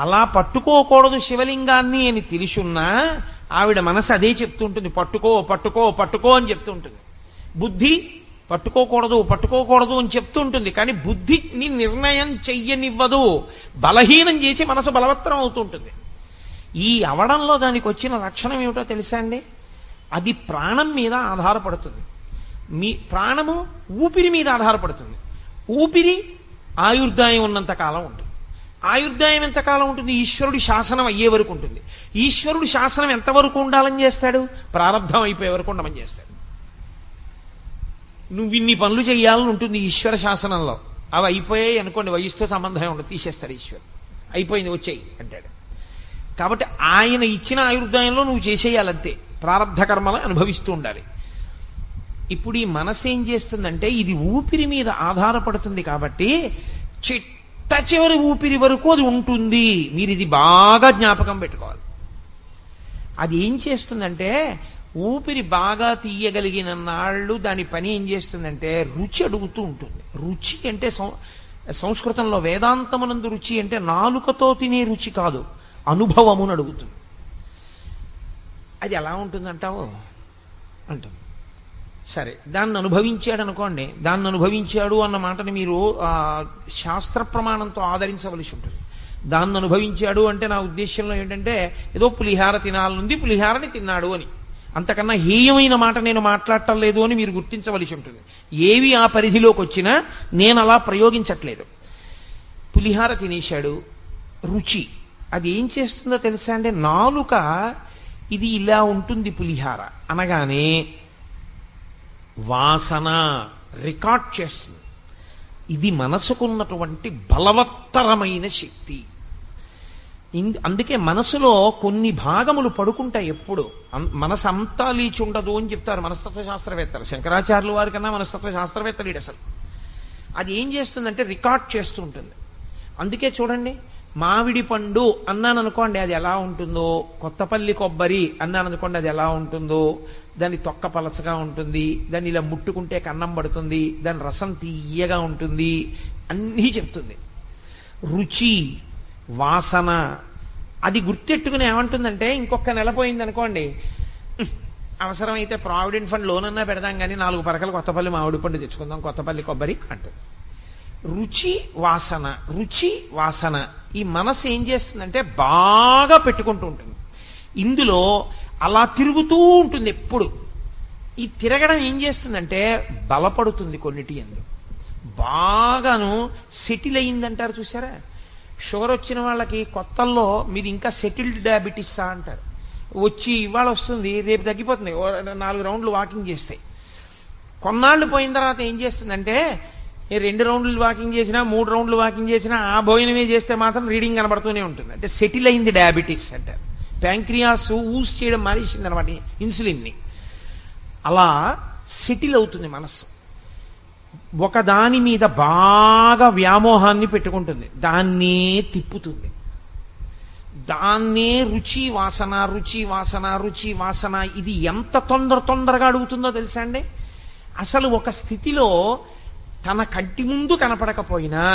అలా పట్టుకోకూడదు శివలింగాన్ని అని తెలుసున్నా ఆవిడ మనసు అదే చెప్తుంటుంది, పట్టుకో పట్టుకో పట్టుకో అని చెప్తుంటుంది. బుద్ధి పట్టుకోకూడదు పట్టుకోకూడదు అని చెప్తుంటుంది, కానీ బుద్ధిని నిర్ణయం చెయ్యనివ్వదు, బలహీనం చేసి మనసు బలవత్తరం అవుతుంటుంది. ఈ అవడంలో దానికి వచ్చిన లక్షణం ఏమిటో తెలుసా అండి, అది ప్రాణం మీద ఆధారపడుతుంది. మీ ప్రాణము ఊపిరి మీద ఆధారపడుతుంది. ఊపిరి ఆయుర్దాయం ఉన్నంత కాలం ఉంటుంది. ఆయుర్దాయం ఎంతకాలం ఉంటుంది? ఈశ్వరుడి శాసనం అయ్యే వరకు ఉంటుంది. ఈశ్వరుడు శాసనం ఎంతవరకు ఉండాలని చేస్తాడు? ప్రారంధం అయిపోయే వరకు ఉండమని చేస్తాడు. నువ్వు ఇన్ని పనులు చేయాలని ఉంటుంది ఈశ్వర శాసనంలో. అవి అయిపోయాయి అనుకోండి, వయసుతో సంబంధం ఉండదు, తీసేస్తాడు ఈశ్వరుడు. అయిపోయింది, వచ్చేయి అంటాడు. కాబట్టి ఆయన ఇచ్చిన ఆయుర్దాయంలో నువ్వు చేసేయాలంతే, ప్రారంధ కర్మలు అనుభవిస్తూ ఉండాలి. ఇప్పుడు ఈ మనసు ఏం చేస్తుందంటే, ఇది ఊపిరి మీద ఆధారపడుతుంది కాబట్టి చిట్ట చివరి ఊపిరి వరకు అది ఉంటుంది. మీరు ఇది బాగా జ్ఞాపకం పెట్టుకోవాలి. అది ఏం చేస్తుందంటే, ఊపిరి బాగా తీయగలిగిన నాళ్ళు దాని పని ఏం చేస్తుందంటే రుచి అడుగుతూ ఉంటుంది. రుచి అంటే సంస్కృతంలో వేదాంతమునందు రుచి అంటే నాలుకతో తినే రుచి కాదు, అనుభవమును అడుగుతుంది. అది ఎలా ఉంటుందంటావు అంటుంది. సరే, దాన్ని అనుభవించాడు అనుకోండి, దాన్ని అనుభవించాడు అన్న మాటని మీరు శాస్త్ర ప్రమాణంతో ఆదరించవలసి ఉంటుంది. దాన్ని అనుభవించాడు అంటే నా ఉద్దేశంలో ఏంటంటే, ఏదో పులిహార తినాలనుంది, పులిహారని తిన్నాడు అని, అంతకన్నా హేయమైన మాట నేను మాట్లాడటం లేదు అని మీరు గుర్తించవలసి ఉంటుంది. ఏవి ఆ పరిధిలోకి వచ్చినా నేను అలా ప్రయోగించట్లేదు. పులిహార తినేశాడు, రుచి అది ఏం చేస్తుందో తెలుసా అంటే, నాలుక ఇది ఇలా ఉంటుంది పులిహార అనగానే వాసన రికార్డ్ చేస్తుంది. ఇది మనసుకున్నటువంటి బలవత్తరమైన శక్తి. అందుకే మనసులో కొన్ని భాగములు పడుకుంటాయి. ఎప్పుడు మనసు అంతా లేచి ఉండదు అని చెప్తారు మనస్తత్వ శాస్త్రవేత్తలు. శంకరాచార్యుల వారి కన్నా మనస్తత్వ శాస్త్రవేత్తలు అసలు. అది ఏం చేస్తుందంటే రికార్డ్ చేస్తూ ఉంటుంది. అందుకే చూడండి, మామిడి పండు అన్నాను అనుకోండి అది ఎలా ఉంటుందో, కొత్తపల్లి కొబ్బరి అన్నాను అనుకోండి అది ఎలా ఉంటుందో, దాని తొక్క పలచగా ఉంటుంది, దాన్ని ఇలా ముట్టుకుంటే కన్నం పడుతుంది, దాని రసం తీయగా ఉంటుంది, అన్నీ చెప్తుంది. రుచి, వాసన అది గుర్తెట్టుకుని ఏమంటుందంటే, ఇంకొక నెల పోయింది అనుకోండి, అవసరమైతే ప్రావిడెంట్ ఫండ్ లోనన్నా పెడదాం కానీ 4 పరకలు కొత్తపల్లి మామిడి పండు తెచ్చుకుందాం, కొత్తపల్లి కొబ్బరి అంటుంది. రుచి వాసన, రుచి వాసన ఈ మనసు ఏం చేస్తుందంటే బాగా పెట్టుకుంటూ ఉంటుంది. ఇందులో అలా తిరుగుతూ ఉంటుంది ఎప్పుడు. ఈ తిరగడం ఏం చేస్తుందంటే బలపడుతుంది కొన్నిటి ఎందు. బాగాను సెటిల్ అయిందంటారు చూసారా, షుగర్ వచ్చిన వాళ్ళకి కొత్తల్లో మీరు ఇంకా సెటిల్డ్ డయాబెటీసా అంటారు. వచ్చి ఇవాళ వస్తుంది, రేపు తగ్గిపోతుంది, 4 రౌండ్లు వాకింగ్ చేస్తే. కొన్నాళ్ళు పోయిన తర్వాత ఏం చేస్తుందంటే, 2 రౌండ్లు వాకింగ్ చేసినా 3 రౌండ్లు వాకింగ్ చేసినా ఆ భోజనమే చేస్తే మాత్రం రీడింగ్ కనబడుతూనే ఉంటుంది. అంటే సెటిల్ అయింది డయాబెటీస్ అంటారు. ప్యాంక్రియాస్ ఊస్ చేయడం మానేసింది అనమాట ఇన్సులిన్ని. అలా సెటిల్ అవుతుంది మనస్సు. ఒకదాని మీద బాగా వ్యామోహాన్ని పెట్టుకుంటుంది, దాన్నే తిప్పుతుంది, దాన్నే రుచి వాసన రుచి వాసన రుచి వాసన. ఇది ఎంత తొందరగా అడుగుతుందో తెలుసా అండి. అసలు ఒక స్థితిలో తన కంటి ముందు కనపడకపోయినా,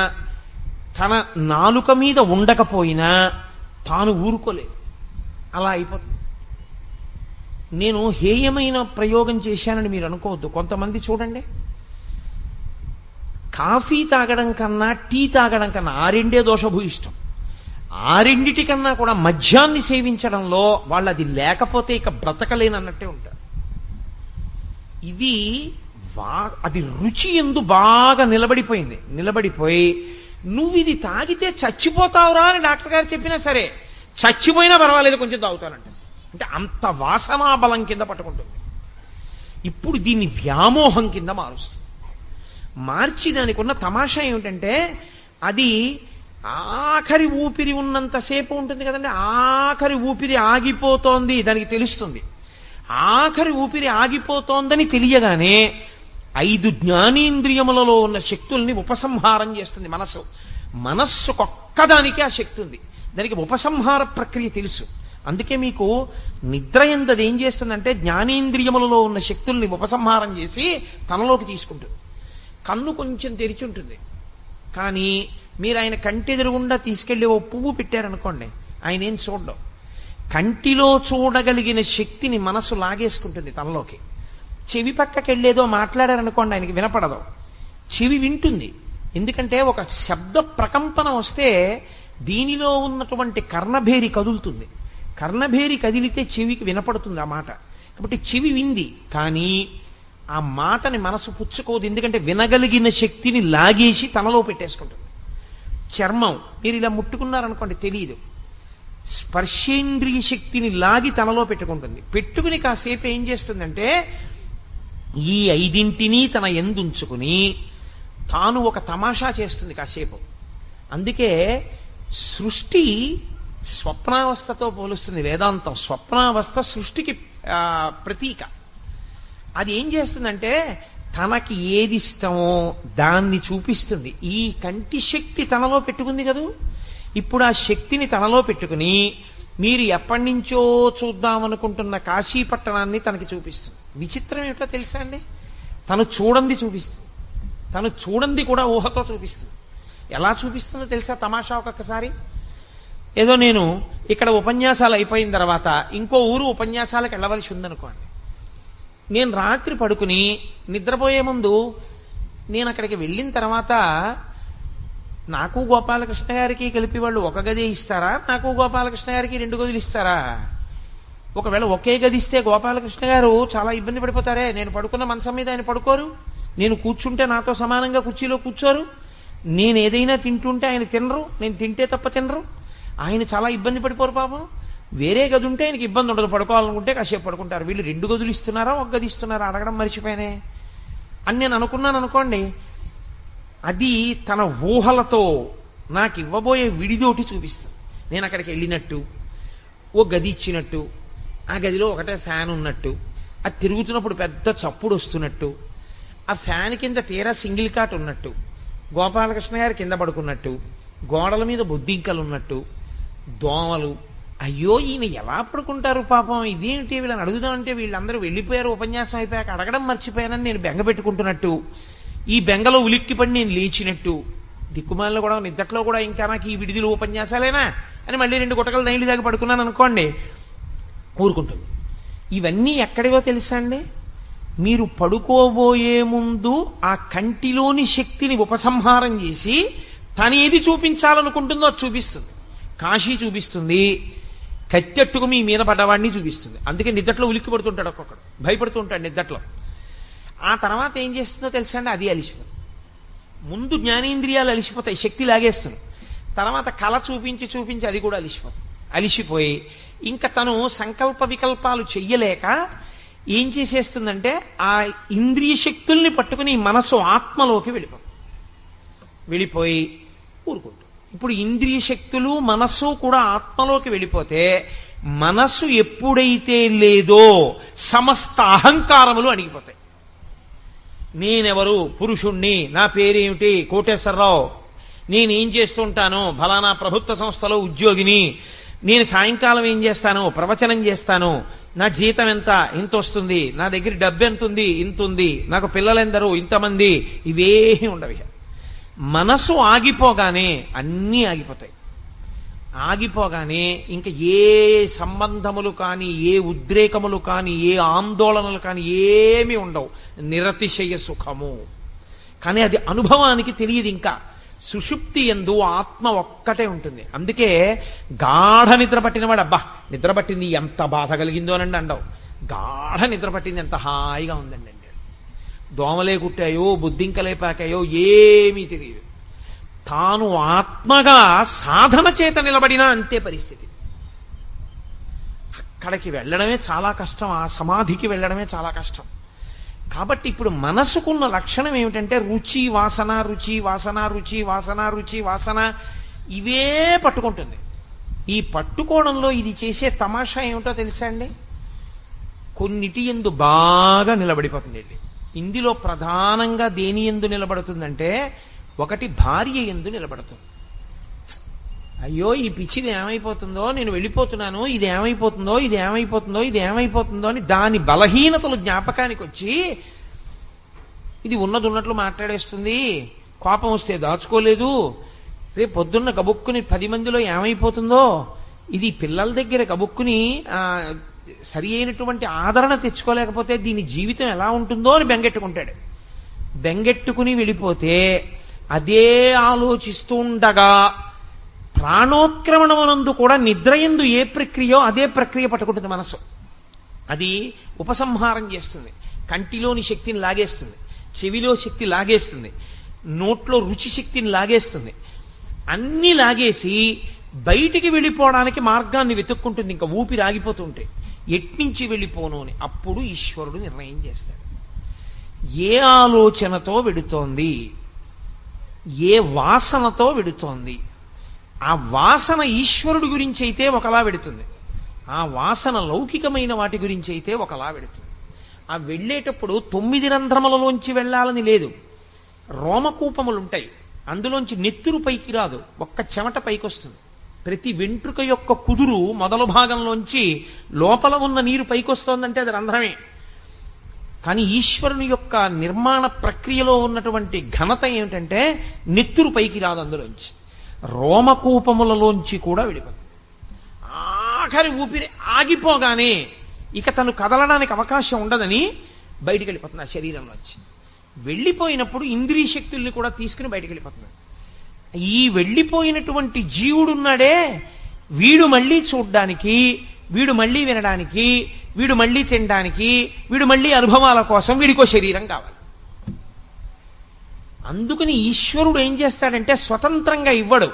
తన నాలుక మీద ఉండకపోయినా తాను ఊరుకోలేదు, అలా అయిపోతుంది. నేను హేయమైన ప్రయోగం చేశానని మీరు అనుకోవద్దు. కొంతమంది చూడండి, కాఫీ తాగడం కన్నా టీ తాగడం కన్నా ఆ రెండే దోషభూయిష్టం. ఆ రెండిటికన్నా కూడా మద్యాన్ని సేవించడంలో వాళ్ళు అది లేకపోతే ఇక బ్రతకలేనన్నట్టే ఉంటారు. ఇది అది రుచి ఎందు బాగా నిలబడిపోయింది. నిలబడిపోయి నువ్వు ఇది తాగితే చచ్చిపోతావురా అని డాక్టర్ గారు చెప్పినా సరే చచ్చిపోయినా పర్వాలేదు కొంచెం తాగుతానంట. అంటే అంత వాసనాబలం కింద పట్టుకుంటుంది. ఇప్పుడు దీన్ని వ్యామోహం కింద మారుస్తుంది. మార్చి దానికి ఉన్న తమాషా ఏమిటంటే, అది ఆఖరి ఊపిరి ఉన్నంతసేపు ఉంటుంది కదండి. ఆఖరి ఊపిరి ఆగిపోతోంది దానికి తెలుస్తుంది. ఆఖరి ఊపిరి ఆగిపోతోందని తెలియగానే 5 జ్ఞానేంద్రియములలో ఉన్న శక్తుల్ని ఉపసంహారం చేస్తుంది మనస్సు. మనస్సుకొక్కదానికి ఆ శక్తి ఉంది, దానికి ఉపసంహార ప్రక్రియ తెలుసు. అందుకే మీకు నిద్ర ఎందది ఏం చేస్తుందంటే జ్ఞానేంద్రియములలో ఉన్న శక్తుల్ని ఉపసంహారం చేసి తనలోకి తీసుకుంటుంది. కన్ను కొంచెం తెరిచి ఉంటుంది, కానీ మీరు ఆయన కంటెదురుగుండా తీసుకెళ్లి ఓ పువ్వు పెట్టారనుకోండి, ఆయన ఏం చూడడం. కంటిలో చూడగలిగిన శక్తిని మనసు లాగేసుకుంటుంది తనలోకి. చెవి పక్కకెళ్ళేదో మాట్లాడారనుకోండి, ఆయనకి వినపడదు, చెవి వింటుంది. ఎందుకంటే ఒక శబ్ద ప్రకంపన వస్తే దీనిలో ఉన్నటువంటి కర్ణభేరి కదులుతుంది. కర్ణభేరి కదిలితే చెవికి వినపడుతుంది ఆ మాట. కాబట్టి చెవి వింది, కానీ ఆ మాటని మనసు పుచ్చుకోదు. ఎందుకంటే వినగలిగిన శక్తిని లాగేసి తనలో పెట్టేసుకుంటుంది. చర్మం మీరు ఇలా ముట్టుకున్నారనుకోండి తెలియదు, స్పర్శేంద్రియ శక్తిని లాగి తనలో పెట్టుకుంటుంది. పెట్టుకుని కాసేపు ఏం చేస్తుందంటే ఈ 5 తన ఎందుంచుకుని తాను ఒక తమాషా చేస్తుంది కాసేపు. అందుకే సృష్టి స్వప్నావస్థతో పోలుస్తుంది వేదాంతం. స్వప్నావస్థ సృష్టికి ప్రతీక. అది ఏం చేస్తుందంటే తనకి ఏది ఇష్టమో దాన్ని చూపిస్తుంది. ఈ కంటి శక్తి తనలో పెట్టుకుంది కదూ, ఇప్పుడు ఆ శక్తిని తనలో పెట్టుకుని మీరు ఎప్పటి నుంచో చూద్దామనుకుంటున్న కాశీపట్టణాన్ని తనకి చూపిస్తుంది. విచిత్రం ఏమిటో తెలుసా అండి, తను చూడంది చూపిస్తుంది. తను చూడంది కూడా ఊహతో చూపిస్తుంది. ఎలా చూపిస్తుందో తెలుసా తమాషా? ఒక్కొక్కసారి ఏదో నేను ఇక్కడ ఉపన్యాసాలు అయిపోయిన తర్వాత ఇంకో ఊరు ఉపన్యాసాలకు వెళ్ళవలసి ఉందనుకోండి, నేను రాత్రి పడుకుని నిద్రపోయే ముందు నేను అక్కడికి వెళ్ళిన తర్వాత నాకు గోపాలకృష్ణ గారికి కలిపి వాళ్ళు ఒక గది ఇస్తారా, నాకు గోపాలకృష్ణ గారికి 2 గదులు ఇస్తారా? ఒకవేళ ఒకే గది ఇస్తే గోపాలకృష్ణ గారు చాలా ఇబ్బంది పడిపోతారే. నేను పడుకున్న మంచం మీద ఆయన పడుకోరు, నేను కూర్చుంటే నాతో సమానంగా కుర్చీలో కూర్చోరు, నేను ఏదైనా తింటుంటే ఆయన తినరు, నేను తింటే తప్ప తినరు, ఆయన చాలా ఇబ్బంది పడిపోరు పాపం. వేరే గది ఉంటే ఆయనకి ఇబ్బంది ఉండదు, పడుకోవాలనుకుంటే కాసేపు పడుకుంటారు. వీళ్ళు 2 గదులు ఇస్తున్నారా, ఒక గది ఇస్తున్నారా అడగడం మర్చిపోయానే అని నేను అనుకున్నాను అనుకోండి. అది తన ఊహలతో నాకు ఇవ్వబోయే విడిదోటి చూపిస్తుంది. నేను అక్కడికి వెళ్ళినట్టు, ఓ గది ఇచ్చినట్టు, ఆ గదిలో ఒకటే ఫ్యాన్ ఉన్నట్టు, అది తిరుగుతున్నప్పుడు పెద్ద చప్పుడు వస్తున్నట్టు, ఆ ఫ్యాన్ కింద తీరా సింగిల్ కాట్ ఉన్నట్టు, గోపాలకృష్ణ గారు కింద పడుకున్నట్టు, గోడల మీద బొద్దింకలు ఉన్నట్టు, దోమలు. అయ్యో ఈయన ఎలా పడుకుంటారు పాపం, ఇదేమిటి వీళ్ళని అడుగుదామంటే వీళ్ళందరూ వెళ్ళిపోయారు, ఉపన్యాసం అయిపోయాక అడగడం మర్చిపోయానని నేను బెంగ పెట్టుకుంటున్నట్టు, ఈ బెంగలో ఉలిక్కిపడి నేను లేచినట్టు, దిక్కుమాలలో కూడా నిద్దట్లో కూడా ఇంకా నాకు ఈ విడిదిలు ఉపన్యాసాలేనా అని మళ్ళీ 2 గుటకలు నైలు దాకా పడుకున్నాను అనుకోండి, ఊరుకుంటుంది. ఇవన్నీ ఎక్కడివో తెలుసా అండి, మీరు పడుకోబోయే ముందు ఆ కంటిలోని శక్తిని ఉపసంహారం చేసి తను ఏది చూపించాలనుకుంటుందో అది చూపిస్తుంది. కాశీ చూపిస్తుంది, కత్తెట్టుకు మీ మీద పడ్డవాడిని చూపిస్తుంది. అందుకే నిద్దట్లో ఉలిక్కి పడుతుంటాడు, ఒక్కొక్కడు భయపడుతూ ఉంటాడు నిద్దట్లో. ఆ తర్వాత ఏం చేస్తుందో తెలుసా అండి, అది అలిసిపోతుంది. ముందు జ్ఞానేంద్రియాలు అలిసిపోతాయి, శక్తి లాగేస్తుంది. తర్వాత కళ చూపించి అది కూడా అలిసిపోతుంది. అలిసిపోయి ఇంకా తను సంకల్ప వికల్పాలు చెయ్యలేక ఏం చేసేస్తుందంటే ఆ ఇంద్రియ శక్తుల్ని పట్టుకుని మనసు ఆత్మలోకి వెళ్ళిపోయి ఊరుకుంటుంది. ఇప్పుడు ఇంద్రియ శక్తులు మనస్సు కూడా ఆత్మలోకి వెళ్ళిపోతే మనస్సు ఎప్పుడైతే లేదో సమస్త అహంకారములు అణిగిపోతాయి. నేనెవరు, పురుషుణ్ణి, నా పేరేమిటి, కోటేశ్వరరావు, నేనేం చేస్తుంటాను, ఫలానా ప్రభుత్వ సంస్థలో ఉద్యోగిని, నేను సాయంకాలం ఏం చేస్తాను, ప్రవచనం చేస్తాను, నా జీతం ఎంత, ఇంత వస్తుంది, నా దగ్గర డబ్బు ఎంత ఉంది, ఇంత ఉంది, నాకు పిల్లలెందరూ, ఇంతమంది, ఇవేమీ ఉండవు. మనసు ఆగిపోగానే అన్నీ ఆగిపోతాయి. ఆగిపోగానే ఇంక ఏ సంబంధములు కానీ, ఏ ఉద్రేకములు కానీ, ఏ ఆందోళనలు కానీ ఏమీ ఉండవు. నిరతిశయ సుఖము. కానీ అది అనుభవానికి తెలియదు. ఇంకా సుషుప్తి యందు ఆత్మ ఒక్కటే ఉంటుంది. అందుకే గాఢ నిద్ర పట్టినవాడు, అబ్బా నిద్ర పట్టింది ఎంత బాధ కలిగిందో అనండి అండవు. గాఢ నిద్ర పట్టింది ఎంత హాయిగా ఉందండి అండి. దోమలే కుట్టాయో, బుద్ధింకలే పాకాయో ఏమీ తెలియదు. తాను ఆత్మగా సాధన చేత నిలబడినా అంతే పరిస్థితి. అక్కడికి వెళ్ళడమే చాలా కష్టం, ఆ సమాధికి వెళ్ళడమే చాలా కష్టం. కాబట్టి ఇప్పుడు మనసుకున్న లక్షణం ఏమిటంటే రుచి వాసన, రుచి వాసన, రుచి వాసన, రుచి వాసన, ఇవే పట్టుకుంటుంది. ఈ పట్టుకోవడంలో ఇది చేసే తమాషా ఏమిటో తెలుసా అండి? కొన్నిటి యందు బాగా నిలబడిపోతుంది అండి. ఇందులో ప్రధానంగా దేని యందు నిలబడుతుందంటే, ఒకటి భార్య యందు నిలబడుతుంది. అయ్యో ఈ పిచ్చిది ఏమైపోతుందో, నేను వెళ్ళిపోతున్నాను, ఇది ఏమైపోతుందో, ఇది ఏమైపోతుందో, ఇది ఏమైపోతుందో అని దాని బలహీనతలు జ్ఞాపకానికి వచ్చి ఇది ఉన్నది ఉన్నట్లు మాట్లాడేస్తుంది, కోపం వస్తే దాచుకోలేదు, రేపు పొద్దున్న గబుక్కుని 10 మందిలో ఏమైపోతుందో, ఇది పిల్లల దగ్గర గబుక్కుని సరి అయినటువంటి ఆదరణ తెచ్చుకోలేకపోతే దీని జీవితం ఎలా ఉంటుందో అని బెంగెట్టుకుంటాడు. బెంగెట్టుకుని వెళ్ళిపోతే అదే ఆలోచిస్తూ ఉండగా ప్రాణోత్క్రమణమునందు కూడా నిద్రయందు ఏ ప్రక్రియో అదే ప్రక్రియ పట్టుకుంటుంది మనసు. అది ఉపసంహారం చేస్తుంది. కంటిలోని శక్తిని లాగేస్తుంది, చెవిలో శక్తి లాగేస్తుంది, నోట్లో రుచి శక్తిని లాగేస్తుంది. అన్నీ లాగేసి బయటికి వెళ్ళిపోవడానికి మార్గాన్ని వెతుక్కుంటుంది. ఇంకా ఊపిరి ఆగిపోతుంటే ఎట్నుంచి వెళ్ళిపోను అని. అప్పుడు ఈశ్వరుడు నిర్ణయం చేస్తాడు. ఏ ఆలోచనతో వెడుతోంది, ఏ వాసనతో వెడుతోంది, ఆ వాసన ఈశ్వరుడి గురించి అయితే ఒకలా వెడుతుంది, ఆ వాసన లౌకికమైన వాటి గురించి అయితే ఒకలా వెడుతుంది. ఆ వెళ్ళేటప్పుడు 9 రంధ్రములలోంచి వెళ్ళాలని లేదు. రోమకూపములుంటాయి, అందులోంచి నెత్తురు పైకి రాదు, ఒక్క చెమట పైకి వస్తుంది. ప్రతి వెంట్రుక యొక్క కుదురు మొదలు భాగంలోంచి లోపల ఉన్న నీరు పైకి వస్తోందంటే అది రంధ్రమే. కానీ ఈశ్వరుని యొక్క నిర్మాణ ప్రక్రియలో ఉన్నటువంటి ఘనత ఏమిటంటే నెత్తురు పైకి రాదు, అందులోంచి రోమకూపములలోంచి కూడా వెళ్ళిపోతుంది. ఆఖరి ఊపిరి ఆగిపోగానే ఇక తను కదలడానికి అవకాశం ఉండదని బయటికి వెళ్ళిపోతుంది ఆ శరీరంలోంచి. వెళ్ళిపోయినప్పుడు ఇంద్రియ శక్తుల్ని కూడా తీసుకుని బయటికి వెళ్ళిపోతుంది. ఈ వెళ్ళిపోయినటువంటి జీవుడున్నాడే, వీడు మళ్ళీ చూడ్డానికి, వీడు మళ్ళీ వినడానికి, వీడు మళ్ళీ తినడానికి, వీడు మళ్ళీ అనుభవాల కోసం వీడికో శరీరం కావాలి. అందుకని ఈశ్వరుడు ఏం చేస్తాడంటే స్వతంత్రంగా ఇవ్వడు.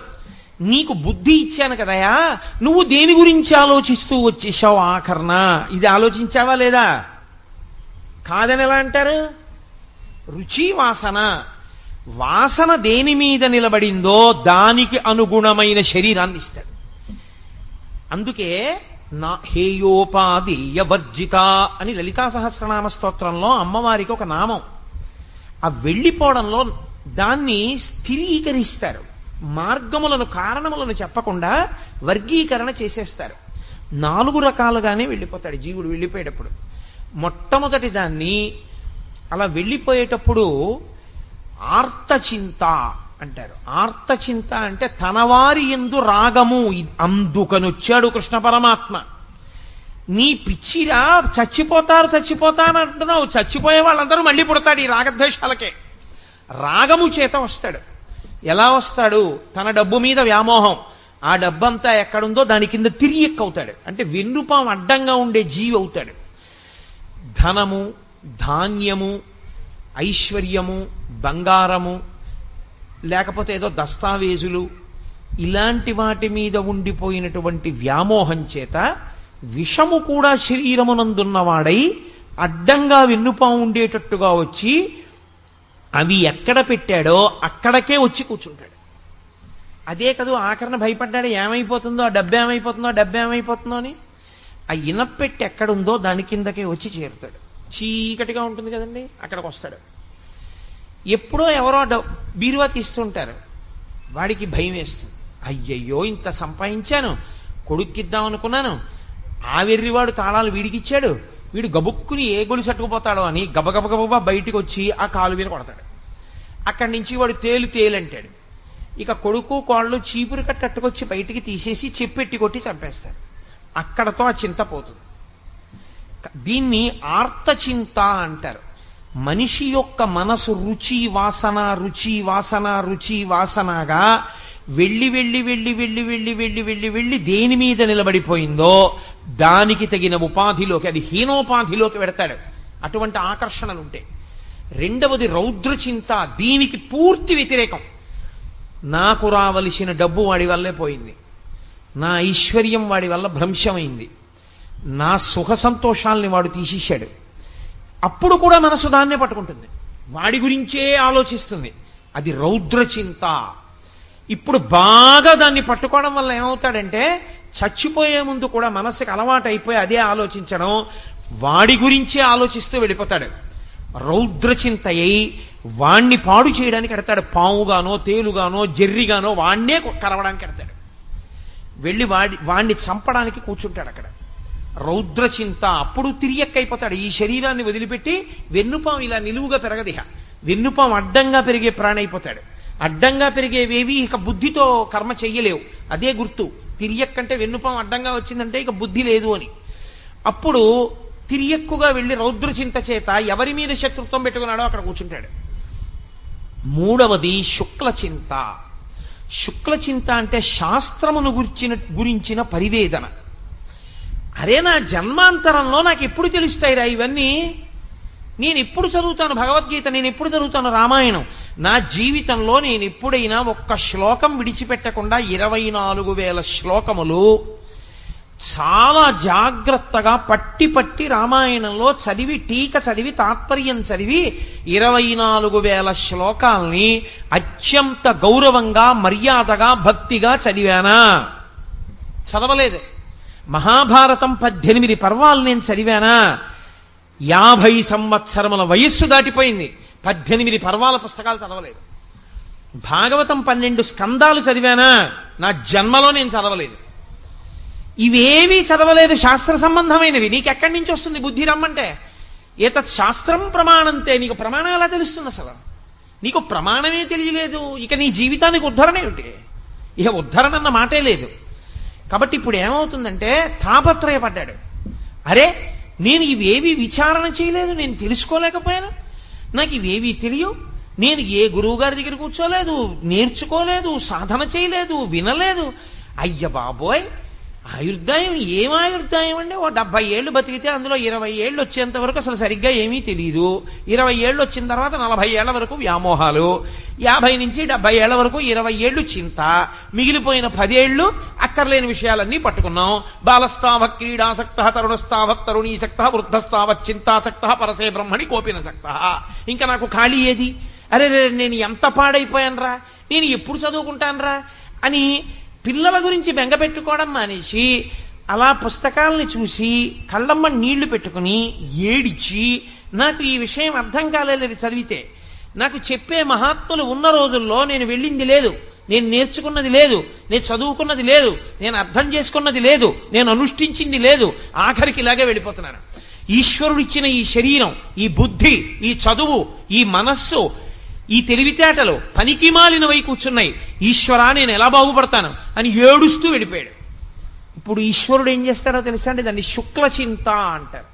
నీకు బుద్ధి ఇచ్చాను కదయా, నువ్వు దేని గురించి ఆలోచిస్తూ వచ్చేసావు ఆఖరణ, ఇది ఆలోచించావా లేదా? కాదని ఎలా అంటారు? రుచి వాసన, వాసన దేని మీద నిలబడిందో దానికి అనుగుణమైన శరీరాన్ని ఇస్తాడు. అందుకే నా హేయోపాదేయ వర్జిత అని లలితా సహస్రనామ స్తోత్రంలో అమ్మవారికి ఒక నామం. ఆ వెళ్ళిపోవడంలో దాన్ని స్థిరీకరిస్తారు. మార్గములను, కారణములను చెప్పకుండా వర్గీకరణ చేసేస్తారు. 4 రకాలుగానే వెళ్ళిపోతాడు జీవుడు వెళ్ళిపోయేటప్పుడు. మొట్టమొదటి దాన్ని అలా వెళ్ళిపోయేటప్పుడు ఆర్తచింత అంటారు. ఆర్తచింత అంటే తనవారి యందు రాగము. అందుకనొచ్చాడు కృష్ణ పరమాత్మ. నీ పిచ్చిరా, చచ్చిపోతారు అంటున్నావు, చచ్చిపోయే వాళ్ళందరూ మళ్ళీ పుడతాడు ఈ రాగద్వేషాలకే. రాగము చేత వస్తాడు. ఎలా వస్తాడు? తన డబ్బు మీద వ్యామోహం, ఆ డబ్బంతా ఎక్కడుందో దాని కింద తిరిగి ఎక్కుతాడు. అంటే వెన్నుపాం అడ్డంగా ఉండే జీవి అవుతాడు. ధనము, ధాన్యము, ఐశ్వర్యము, బంగారము, లేకపోతే ఏదో దస్తావేజులు, ఇలాంటి వాటి మీద ఉండిపోయినటువంటి వ్యామోహం చేత విషము కూడా శరీరమునందున్నవాడై అడ్డంగా వెన్నుపాం ఉండేటట్టుగా వచ్చి అవి ఎక్కడ పెట్టాడో అక్కడికే వచ్చి కూర్చుంటాడు. అదే కదూ ఆఖరణ భయపడ్డాడు, ఏమైపోతుందో, ఆ డబ్బు ఏమైపోతుందో అని. ఆ ఇనప్పెట్టి ఎక్కడుందో దాని కిందకే వచ్చి చేరుతాడు. చీకటిగా ఉంటుంది కదండి, అక్కడికి వస్తాడు. ఎప్పుడో ఎవరో బీరువా తీస్తుంటారు, వాడికి భయం వేస్తుంది. అయ్యయ్యో ఇంత సంపాదించాను, కొడుక్కిద్దాం అనుకున్నాను, ఆ వెర్రివాడు తాళాలు వీడికిచ్చాడు, వీడు గబుక్కుని ఏ గొలుసు అట్టుకుపోతాడో అని గబగబగబా బయటికి వచ్చి ఆ కాలు మీద కొడతాడు. అక్కడి నుంచి వాడు తేలంటాడు. ఇక కొడుకు కోళ్ళు చీపురు కట్టుకొచ్చి బయటికి తీసేసి చెప్పెట్టి కొట్టి చంపేస్తాడు. అక్కడతో ఆ చింత పోతుంది. దీన్ని ఆర్తచింత అంటారు. మనిషి యొక్క మనసు రుచి వాసన రుచి వాసన రుచి వాసనగా వెళ్ళి వెళ్ళి వెళ్ళి వెళ్ళి వెళ్ళి వెళ్ళి వెళ్ళి వెళ్ళి దేని మీద నిలబడిపోయిందో దానికి తగిన ఉపాధిలోకి, అది హీనోపాధిలోకి వెడతాడు. అటువంటి ఆకర్షణలుంటాయి. రెండవది రౌద్రచింత, దీనికి పూర్తి వ్యతిరేకం. నాకు రావలసిన డబ్బు వాడి వల్లే పోయింది, నా ఐశ్వర్యం వాడి వల్ల భ్రంశమైంది, నా సుఖ సంతోషాల్ని వాడు తీసేశాడు. అప్పుడు కూడా మనసు దాన్నే పట్టుకుంటుంది, వాడి గురించే ఆలోచిస్తుంది. అది రౌద్రచింత. ఇప్పుడు బాగా దాన్ని పట్టుకోవడం వల్ల ఏమవుతాడంటే చచ్చిపోయే ముందు కూడా మనసుకి అలవాటు అయిపోయి అదే ఆలోచించడం, వాడి గురించే ఆలోచిస్తూ వెళ్ళిపోతాడు. రౌద్రచింత అయి వాణ్ణి పాడు చేయడానికి ఎడతాడు. పావుగానో తేలుగానో జెర్రిగానో వాణ్ణే కరవడానికి ఎడతాడు. వెళ్ళి వాణ్ణి చంపడానికి కూర్చుంటాడు అక్కడ. రౌద్రచింత. అప్పుడు తిరియక్కైపోతాడు. ఈ శరీరాన్ని వదిలిపెట్టి వెన్నుపాం ఇలా నిలువుగా పెరగదిహ, వెన్నుపాం అడ్డంగా పెరిగే ప్రాణి అయిపోతాడు. అడ్డంగా పెరిగేవేవి ఇక బుద్ధితో కర్మ చెయ్యలేవు. అదే గుర్తు. తిరియక్కంటే వెన్నుపాం అడ్డంగా వచ్చిందంటే ఇక బుద్ధి లేదు అని. అప్పుడు తిరియక్కుగా వెళ్ళి రౌద్రచింత చేత ఎవరి మీద శత్రుత్వం పెట్టుకున్నాడో అక్కడ కూర్చుంటాడు. మూడవది శుక్లచింత. శుక్లచింత అంటే శాస్త్రమును గురించిన పరివేదన. అరే నా జన్మాంతరంలో నాకు ఎప్పుడు తెలుస్తాయిరా ఇవన్నీ, నేను ఎప్పుడు చదువుతాను భగవద్గీత, నేను ఎప్పుడు చదువుతాను రామాయణం, నా జీవితంలో నేను ఎప్పుడైనా ఒక్క శ్లోకం విడిచిపెట్టకుండా 24,000 శ్లోకములు చాలా జాగ్రత్తగా పట్టి రామాయణంలో చదివి టీక చదివి తాత్పర్యం చదివి 24,000 శ్లోకాల్ని అత్యంత గౌరవంగా మర్యాదగా భక్తిగా చదివానా? చదవలేదు. మహాభారతం 18 పర్వాలు నేను చదివానా? 50 సంవత్సరముల వయస్సు దాటిపోయింది, 18 పర్వాల పుస్తకాలు చదవలేదు. భాగవతం 12 స్కందాలు చదివానా? నా జన్మలో నేను చదవలేదు. ఇవేమీ చదవలేదు శాస్త్ర సంబంధమైనవి. నీకెక్కడి నుంచి వస్తుంది బుద్ధి రమ్మంటే? ఏతత్ శాస్త్రం ప్రమాణంతే. నీకు ప్రమాణం ఎలా తెలుస్తుంది అసలు? నీకు ప్రమాణమే తెలియలేదు, ఇక నీ జీవితానికి ఉద్ధరణ ఏమిటి? ఇక ఉద్ధరణ అన్న మాటే లేదు. కాబట్టి ఇప్పుడు ఏమవుతుందంటే తాపత్రయపడ్డాడు. అరే నేను ఇవేవి విచారణ చేయలేదు, నేను తెలుసుకోలేకపోయాను, నాకు ఇవేవి తెలియవు, నేను ఏ గురువు గారి దగ్గర కూర్చోలేదు, నేర్చుకోలేదు, సాధన చేయలేదు, వినలేదు. అయ్య బాబోయ్, ఆయుర్దాయం ఏం ఆయుర్దాయం అండి? ఓ 70 ఏళ్ళు బతికితే అందులో 20 ఏళ్ళు వచ్చేంత వరకు అసలు సరిగ్గా ఏమీ తెలియదు, 20 ఏళ్ళు వచ్చిన తర్వాత 40 ఏళ్ల వరకు వ్యామోహాలు, 50 నుంచి 70 ఏళ్ల వరకు 20 ఏళ్ళు చింత, మిగిలిపోయిన 10 ఏళ్ళు అక్కర్లేని విషయాలన్నీ పట్టుకున్నాం. బాలస్తావ క్రీడాసక్త, తరుణస్తావ తరుణీసక్త, వృద్ధస్తావ చింతాసక్త, పరసే బ్రహ్మణి కోపినసక్త. ఇంకా నాకు ఖాళీ ఏది? అరే నేను ఎంత పాడైపోయానరా, నేను ఎప్పుడు చదువుకుంటానరా అని పిల్లల గురించి బెంగ పెట్టుకోవడం మానేసి అలా పుస్తకాలని చూసి కళ్ళమ్మ నీళ్లు పెట్టుకుని ఏడిచి, నాకు ఈ విషయం అర్థం కాలేదు చదివితే, నాకు చెప్పే మహాత్ములు ఉన్న రోజుల్లో నేను వెళ్ళింది లేదు, నేను నేర్చుకున్నది లేదు, నేను చదువుకున్నది లేదు, నేను అర్థం చేసుకున్నది లేదు, నేను అనుష్ఠించింది లేదు, ఆఖరికి ఇలాగే వెళ్ళిపోతున్నాను. ఈశ్వరుడిచ్చిన ఈ శరీరం, ఈ బుద్ధి, ఈ చదువు, ఈ మనస్సు, ఈ తెలివితేటలు పనికి మాలినవై కూర్చున్నాయి, ఈశ్వరా నేను ఎలా బాగుపడతాను అని ఏడుస్తూ వెళ్ళిపోయాడు. ఇప్పుడు ఈశ్వరుడు ఏం చేస్తాడో తెలుసా అండి? దాన్ని శుక్లచింత అంటారు.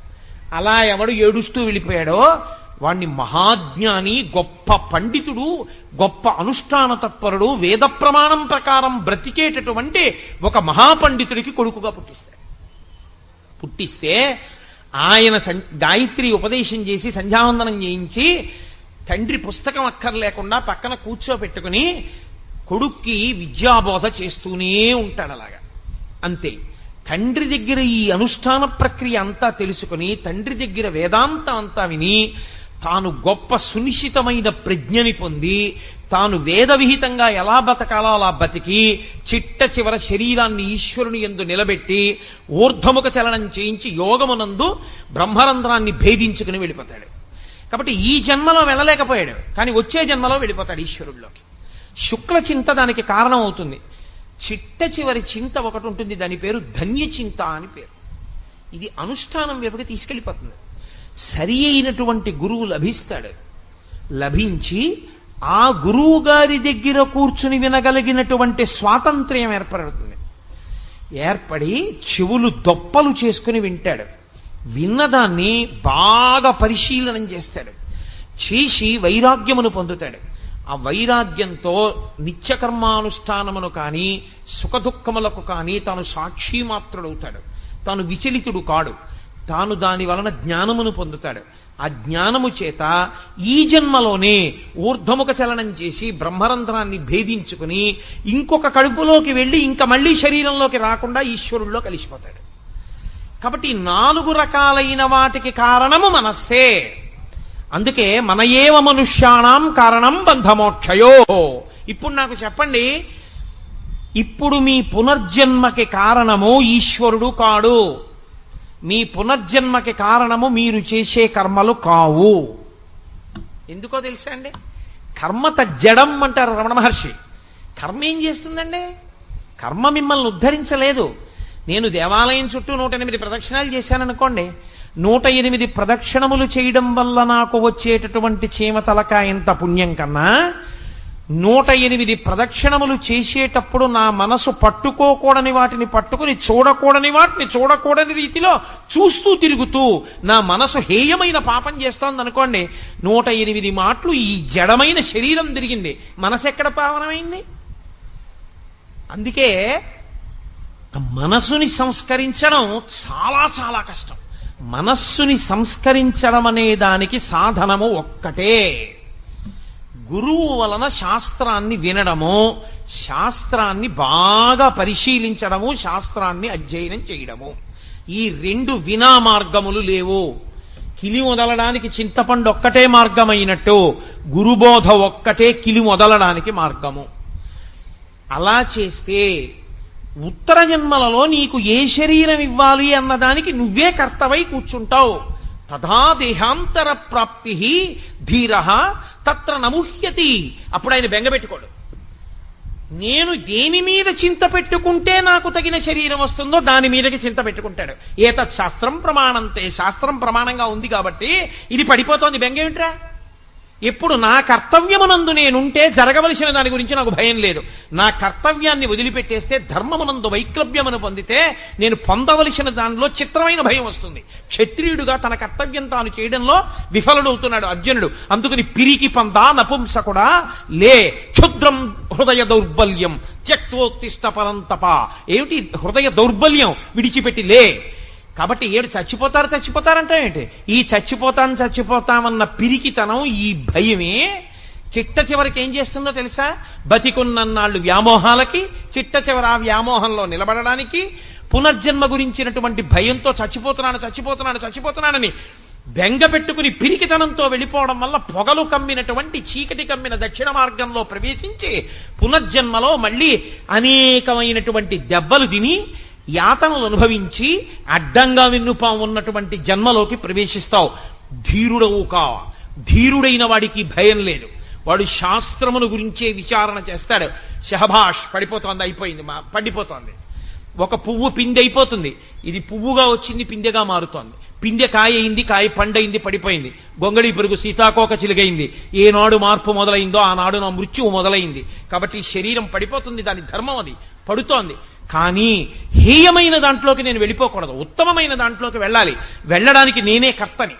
అలా ఎవడు ఏడుస్తూ వెళ్ళిపోయాడో వాణ్ణి మహాజ్ఞాని, గొప్ప పండితుడు, గొప్ప అనుష్ఠాన తత్పరుడు, వేద ప్రమాణం ప్రకారం బ్రతికేటటువంటి ఒక మహాపండితుడికి కొడుకుగా పుట్టిస్తే ఆయన గాయత్రి ఉపదేశం చేసి సంధ్యావందనం చేయించి తండ్రి పుస్తకం అక్కర్లేకుండా పక్కన కూర్చోపెట్టుకుని కొడుక్కి విద్యాబోధ చేస్తూనే ఉంటాడు. అలాగా అంతే. తండ్రి దగ్గర ఈ అనుష్ఠాన ప్రక్రియ అంతా తెలుసుకుని, తండ్రి దగ్గర వేదాంతం అంతా విని, తాను గొప్ప సునిశ్చితమైన ప్రజ్ఞని పొంది, తాను వేదవిహితంగా ఎలా బతకాలో అలా బతికి చిట్ట చివర శరీరాన్ని ఈశ్వరుని యందు నిలబెట్టి ఊర్ధ్వముఖ చలనం చేయించి యోగమునందు బ్రహ్మరంధ్రాన్ని భేదించుకుని వెళ్ళిపోతాడు. కాబట్టి ఈ జన్మలో వెళ్ళలేకపోయాడు, కానీ వచ్చే జన్మలో వెళ్ళిపోతాడు ఈశ్వరుడిలోకి. శుక్ల చింత దానికి కారణం అవుతుంది. చిట్ట చివరి చింత ఒకటి ఉంటుంది, దాని పేరు ధన్య చింత అని పేరు. ఇది అనుష్ఠానం వైపుకి తీసుకెళ్ళిపోతుంది. సరి అయినటువంటి గురువు లభిస్తాడు. లభించి ఆ గురువు గారి దగ్గర కూర్చుని వినగలిగినటువంటి స్వాతంత్ర్యం ఏర్పడుతుంది. ఏర్పడి చెవులు దొప్పలు చేసుకుని వింటాడు. విన్నదాన్ని బాగా పరిశీలనం చేస్తాడు. చేసి వైరాగ్యమును పొందుతాడు. ఆ వైరాగ్యంతో నిత్యకర్మానుష్ఠానమును కానీ సుఖదుఖములకు కానీ తాను సాక్షిమాత్రుడవుతాడు. తాను విచలితుడు కాడు. తాను దాని వలన జ్ఞానమును పొందుతాడు. ఆ జ్ఞానము చేత ఈ జన్మలోనే ఊర్ధ్వముఖ చలనం చేసి బ్రహ్మరంధ్రాన్ని భేదించుకుని ఇంకొక కడుపులోకి వెళ్ళి ఇంకా మళ్ళీ శరీరంలోకి రాకుండా ఈశ్వరుల్లో కలిసిపోతాడు. కాబట్టి 4 రకాలైన వాటికి కారణము మనస్సే. అందుకే మన ఏవ మనుష్యాణం కారణం బంధమోక్షయో. ఇప్పుడు నాకు చెప్పండి, ఇప్పుడు మీ పునర్జన్మకి కారణము ఈశ్వరుడు కాడు. మీ పునర్జన్మకి కారణము మీరు చేసే కర్మలు కావు. ఎందుకో తెలుసా అండి? కర్మ తజ్జడం అంటారు రమణ మహర్షి. కర్మ ఏం చేస్తుందండి? కర్మ మిమ్మల్ని ఉద్ధరించలేదు. నేను దేవాలయం చుట్టూ 108 ప్రదక్షిణాలు చేశాననుకోండి, 108 ప్రదక్షిణములు చేయడం వల్ల నాకు వచ్చేటటువంటి చీమ తలకాయంత పుణ్యం కన్నా 108 ప్రదక్షిణములు చేసేటప్పుడు నా మనసు పట్టుకోకూడని వాటిని పట్టుకుని చూడకూడని వాటిని చూడకూడని రీతిలో చూస్తూ తిరుగుతూ నా మనసు హేయమైన పాపం చేస్తోందనుకోండి, 108 మాటలు ఈ జడమైన శరీరం తిరిగింది, మనసు ఎక్కడ పావనమైంది? అందుకే మనస్సుని సంస్కరించడం చాలా చాలా కష్టం. మనస్సుని సంస్కరించడం అనే దానికి సాధనము ఒక్కటే. గురువు వలన శాస్త్రాన్ని వినడము, శాస్త్రాన్ని బాగా పరిశీలించడము, శాస్త్రాన్ని అధ్యయనం చేయడము. ఈ 2 వినా మార్గములు లేవు. కిలి మొదలడానికి చింతపండు ఒక్కటే మార్గమైనట్టు గురుబోధ ఒక్కటే కిలి మొదలడానికి మార్గము. అలా చేస్తే ఉత్తర జన్మలలో నీకు ఏ శరీరం ఇవ్వాలి అన్నదానికి నువ్వే కర్తవై కూర్చుంటావు. తథా దేహాంతర ప్రాప్తి ధీర తత్ర నముహ్యతి. అప్పుడు ఆయన బెంగపెట్టుకోడు. నేను దేని మీద చింత పెట్టుకుంటే నాకు తగిన శరీరం వస్తుందో దాని మీదకి చింత పెట్టుకుంటాడు. ఏతత్ శాస్త్రం ప్రమాణంతే. శాస్త్రం ప్రమాణంగా ఉంది కాబట్టి ఇది పడిపోతోంది, బెంగ ఏమిట్రా? ఎప్పుడు నా కర్తవ్యమునందు నేనుంటే జరగవలసిన దాని గురించి నాకు భయం లేదు. నా కర్తవ్యాన్ని వదిలిపెట్టేస్తే ధర్మమునందు వైక్లభ్యమును పొందితే నేను పొందవలసిన దానిలో చిత్రమైన భయం వస్తుంది. క్షత్రియుడుగా తన కర్తవ్యం తాను చేయడంలో విఫలుడవుతున్నాడు అర్జునుడు. అందుకని పిరికి పందా నపుంసకుడా లే, క్షుద్రం హృదయ దౌర్బల్యం త్యక్తోత్తిష్ట పరంతప. ఏమిటి హృదయ దౌర్బల్యం? విడిచిపెట్టి లే. కాబట్టి ఏడు చచ్చిపోతారంటే ఏంటి? ఈ చచ్చిపోతామన్న పిరికితనం, ఈ భయమే చిట్ట చివరికి ఏం చేస్తుందో తెలుసా? బతికున్నన్నాళ్ళు వ్యామోహాలకి, చిట్ట చివరి ఆ వ్యామోహంలో నిలబడడానికి, పునర్జన్మ గురించినటువంటి భయంతో చచ్చిపోతున్నానని బెంగ పెట్టుకుని పిరికితనంతో వెళ్ళిపోవడం వల్ల పొగలు కమ్మినటువంటి చీకటి కమ్మిన దక్షిణ మార్గంలో ప్రవేశించి పునర్జన్మలో మళ్ళీ అనేకమైనటువంటి దెబ్బలు తిని యాతనలు అనుభవించి అడ్డంగా విన్నుపా ఉన్నటువంటి జన్మలోకి ప్రవేశిస్తావు. ధీరుడవు కా. ధీరుడైన వాడికి భయం లేదు. వాడు శాస్త్రమును గురించే విచారణ చేస్తాడు. షహబాష్, పడిపోతోంది, అయిపోయింది, పండిపోతోంది. ఒక పువ్వు పిందె అయిపోతుంది, ఇది పువ్వుగా వచ్చింది పిందెగా మారుతోంది. పిందె కాయ అయింది, కాయ పండయింది, పడిపోయింది. గొంగళి పెరుగు సీతాకోక చిలుగైంది. ఏనాడు మార్పు మొదలైందో ఆనాడు నా మృత్యువు మొదలైంది. కాబట్టి శరీరం పడిపోతుంది, దాని ధర్మం అది, పడుతోంది. కానీ హేయమైన దాంట్లోకి నేను వెళ్ళిపోకూడదు, ఉత్తమమైన దాంట్లోకి వెళ్ళాలి. వెళ్ళడానికి నేనే కర్తని.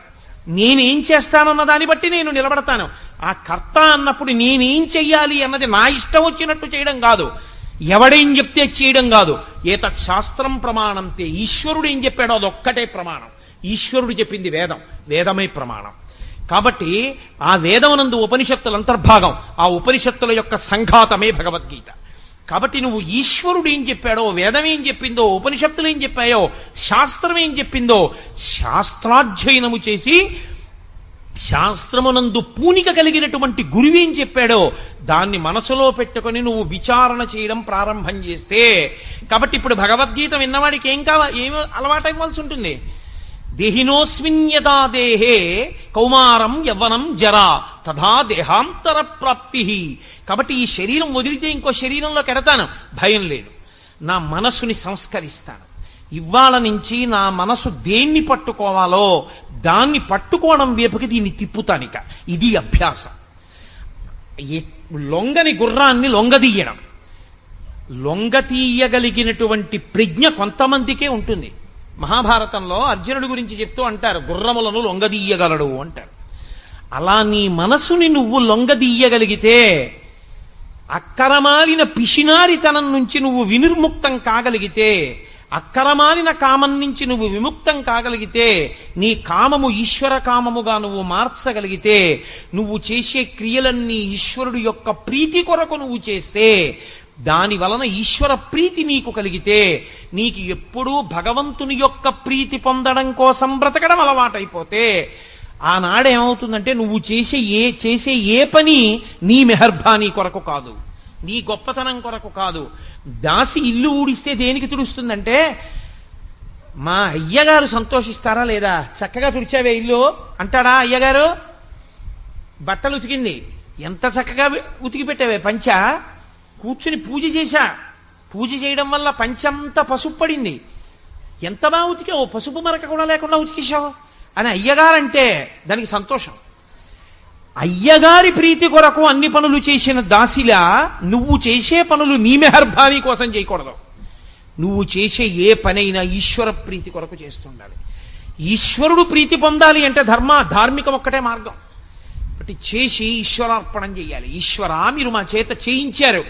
నేనేం చేస్తానన్న దాన్ని బట్టి నేను నిలబడతాను. ఆ కర్త అన్నప్పుడు నేనేం చెయ్యాలి అన్నది నా ఇష్టం వచ్చినట్టు చేయడం కాదు, ఎవడేం చెప్తే చేయడం కాదు. ఏతత్ శాస్త్రం ప్రమాణంతే. ఈశ్వరుడు ఏం చెప్పాడో అదొక్కటే ప్రమాణం. ఈశ్వరుడు చెప్పింది వేదం, వేదమే ప్రమాణం. కాబట్టి ఆ వేదమునందు ఉపనిషత్తుల అంతర్భాగం, ఆ ఉపనిషత్తుల యొక్క సంఘాతమే భగవద్గీత. కాబట్టి నువ్వు ఈశ్వరుడు ఏం చెప్పాడో, వేదం ఏం చెప్పిందో, ఉపనిషత్తులు ఏం చెప్పాయో, శాస్త్రం ఏం చెప్పిందో శాస్త్రాధ్యయనము చేసి శాస్త్రమునందు పూనిక కలిగినటువంటి గురువేం చెప్పాడో దాన్ని మనసులో పెట్టుకొని నువ్వు విచారణ చేయడం ప్రారంభం చేస్తే, కాబట్టి ఇప్పుడు భగవద్గీత విన్నవాడికి ఏం అలవాటైపోవాల్సి ఉంటుంది? దేహినోస్మిన్ యదా దేహే కౌమారం యవ్వనం జరా తథా దేహాంతర ప్రాప్తి. కాబట్టి ఈ శరీరం వదిలితే ఇంకో శరీరంలోకి ఎడతాను, భయం లేదు. నా మనసుని సంస్కరిస్తాను. ఇవాళ నుంచి నా మనసు దేన్ని పట్టుకోవాలో దాన్ని పట్టుకోవడం వైపుకి దీన్ని తిప్పుతానిక. ఇది అభ్యాసం. లొంగని గుర్రాన్ని లొంగదీయడం. లొంగతీయగలిగినటువంటి ప్రజ్ఞ కొంతమందికే ఉంటుంది. మహాభారతంలో అర్జునుడి గురించి చెప్తూ అంటారు, గుర్రములను లొంగదీయగలడు అంటారు. అలా నీ మనసుని నువ్వు లొంగదీయగలిగితే, అక్కరమాలిన పిశినారితనం నుంచి నువ్వు వినిర్ముక్తం కాగలిగితే, అక్కరమాలిన కామం నుంచి నువ్వు విముక్తం కాగలిగితే, నీ కామము ఈశ్వర కామముగా నువ్వు మార్చగలిగితే, నువ్వు చేసే క్రియలన్నీ ఈశ్వరుడు యొక్క ప్రీతి కొరకు నువ్వు చేస్తే, దాని వలన ఈశ్వర ప్రీతి నీకు కలిగితే, నీకు ఎప్పుడూ భగవంతుని యొక్క ప్రీతి పొందడం కోసం బ్రతకడం అలవాటైపోతే, ఆనాడేమవుతుందంటే నువ్వు చేసే ఏ పని నీ మెహర్బానీ కొరకు కాదు, నీ గొప్పతనం కొరకు కాదు. దాసి ఇల్లు ఊడిస్తే దేనికి తుడుస్తుందంటే, మా అయ్యగారు సంతోషిస్తారా లేదా, చక్కగా తుడిచావే ఇల్లు అంటాడా అయ్యగారు? బట్టలు ఉతికింది, ఎంత చక్కగా ఉతికి పెట్టావే పంచ, కూర్చుని పూజ చేయడం వల్ల పంచంతా పసుపు పడింది, ఎంత బాగా ఉతికావు, పసుపు మరక కూడా లేకుండా ఉతికేశావు అని అయ్యగారంటే దానికి సంతోషం. అయ్యగారి ప్రీతి కొరకు అన్ని పనులు చేసిన దాసిలా నువ్వు చేసే పనులు నీ మెహర్బానీ కోసం చేయకూడదు. నువ్వు చేసే ఏ పనైనా ఈశ్వర ప్రీతి కొరకు చేస్తుండాలి. ఈశ్వరుడు ప్రీతి పొందాలి అంటే ధార్మికం ఒక్కటే మార్గం. కాబట్టి చేసి ఈశ్వరార్పణం చేయాలి. ఈశ్వరా, మీరు మా చేత చేయించారు,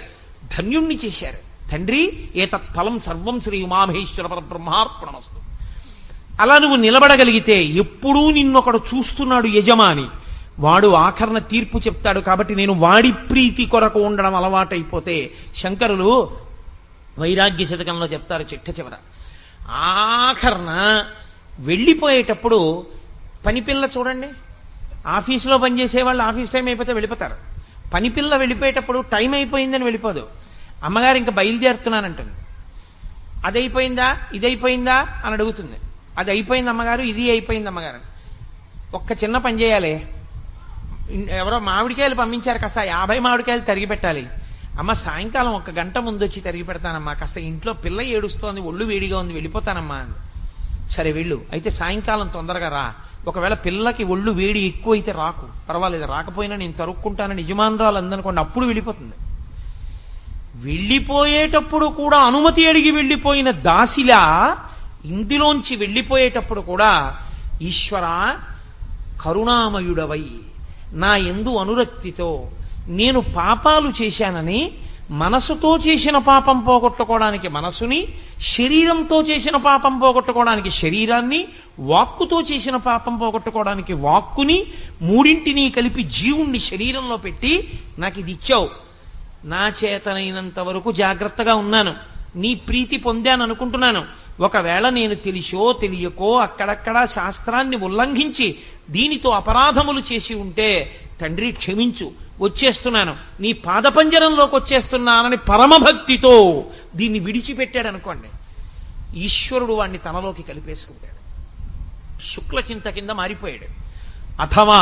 ధన్యుణ్ణి చేశారు తండ్రి, ఏతత్ ఫలం సర్వం శ్రీ ఉమామహేశ్వర పరబ్రహ్మార్పణమస్తు. అలా నువ్వు నిలబడగలిగితే, ఎప్పుడూ నిన్నొకడు చూస్తున్నాడు యజమాని, వాడు ఆఖరణ తీర్పు చెప్తాడు. కాబట్టి నేను వాడి ప్రీతి కొరకు ఉండడం అలవాటైపోతే, శంకరులు వైరాగ్య శతకంలో చెప్తారు చిట్ట చివర, ఆఖరణ వెళ్ళిపోయేటప్పుడు పనిపిల్ల చూడండి, ఆఫీసులో పనిచేసే వాళ్ళు ఆఫీస్ టైం అయిపోతే వెళ్ళిపోతారు. పనిపిల్ల వెళ్ళిపోయేటప్పుడు టైం అయిపోయిందని వెళ్ళిపోదు, అమ్మగారు ఇంకా బయలుదేరుతున్నానంటుంది. అది అయిపోయిందా, ఇది అయిపోయిందా అని అడుగుతుంది. అది అయిపోయింది అమ్మగారు, ఇది అయిపోయింది అమ్మగారు. ఒక్క చిన్న పని చేయాలి, ఎవరో మామిడికాయలు పంపించారు, కాస్త 50 మామిడికాయలు తరిగి పెట్టాలి. అమ్మ సాయంకాలం 1 గంట ముందు వచ్చి తరిగి పెడతానమ్మా, కాస్త ఇంట్లో పిల్ల ఏడుస్తోంది, ఒళ్ళు వేడిగా ఉంది, వెళ్ళిపోతానమ్మా. సరే వెళ్ళు, అయితే సాయంకాలం తొందరగా రా. ఒకవేళ పిల్లకి ఒళ్ళు వేడి ఎక్కువ అయితే రాకు, పర్వాలేదు, రాకపోయినా నేను తరుక్కుంటానని యజమానురాలు అందనుకోండి, అప్పుడు వెళ్ళిపోతుంది. వెళ్ళిపోయేటప్పుడు కూడా అనుమతి అడిగి వెళ్ళిపోయిన దాసిలా ఇందులోంచి వెళ్ళిపోయేటప్పుడు కూడా, ఈశ్వరా కరుణామయుడవై నా యందు అనురక్తితో నేను పాపాలు చేశానని మనసుతో చేసిన పాపం పోగొట్టుకోవడానికి మనసుని, శరీరంతో చేసిన పాపం పోగొట్టుకోవడానికి శరీరాన్ని, వాక్కుతో చేసిన పాపం పోగొట్టుకోవడానికి వాక్కుని, మూడింటిని కలిపి జీవుణ్ణి శరీరంలో పెట్టి నాకు ఇది ఇచ్చావు. నా చేతనైనంత వరకు జాగ్రత్తగా ఉన్నాను, నీ ప్రీతి పొందాను అనుకుంటున్నాను. ఒకవేళ నేను తెలిసో తెలియకో అక్కడక్కడ శాస్త్రాన్ని ఉల్లంఘించి దీనితో అపరాధములు చేసి ఉంటే తండ్రి క్షమించు, వచ్చేస్తున్నాను, నీ పాదపంజరంలోకి వచ్చేస్తున్నానని పరమభక్తితో దీన్ని విడిచిపెట్టాడు అనుకోండి, ఈశ్వరుడు వాణ్ణి తనలోకి కలిపేసుకుంటాడు, శుక్లచింత కింద మారిపోయాడు. అథవా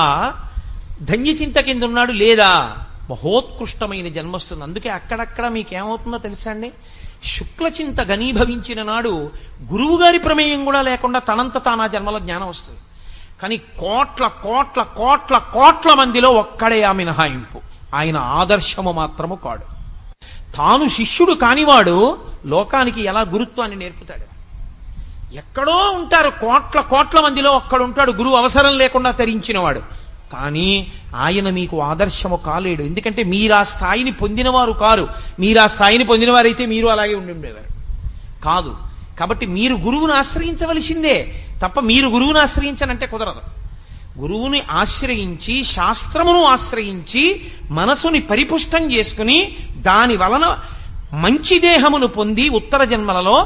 ధన్యచింత కింద ఉన్నాడు, లేదా మహోత్కృష్టమైన జన్మస్తుంది. అందుకే అక్కడక్కడ మీకేమవుతుందో తెలుసా అండి, శుక్లచింత ఘనీభవించిన నాడు గురువుగారి ప్రమేయం కూడా లేకుండా తనంత తానా జన్మలో జ్ఞానం వస్తుంది. కానీ కోట్ల కోట్ల కోట్ల కోట్ల మందిలో ఒక్కడే ఆ మినహాయింపు, ఆయన ఆదర్శము మాత్రము కాడు. తాను శిష్యుడు కానివాడు లోకానికి ఎలా గురుత్వాన్ని నేర్పుతాడు? ఎక్కడో ఉంటారు కోట్ల కోట్ల మందిలో ఒక్కడుంటాడు గురువు అవసరం లేకుండా తరించినవాడు, కానీ ఆయన మీకు ఆదర్శము కాలేడు. ఎందుకంటే మీరు ఆ స్థాయిని పొందినవారు కారు. మీరు ఆ స్థాయిని పొందినవారైతే మీరు అలాగే ఉండి ఉండేవారు కాదు. కాబట్టి మీరు గురువుని ఆశ్రయించవలసిందే తప్ప మీరు గురువుని ఆశ్రయించనంటే కుదరదు. గురువుని ఆశ్రయించి, శాస్త్రమును ఆశ్రయించి, మనసుని పరిపుష్టం చేసుకుని, దాని వలన మంచి దేహమును పొంది ఉత్తర జన్మలలో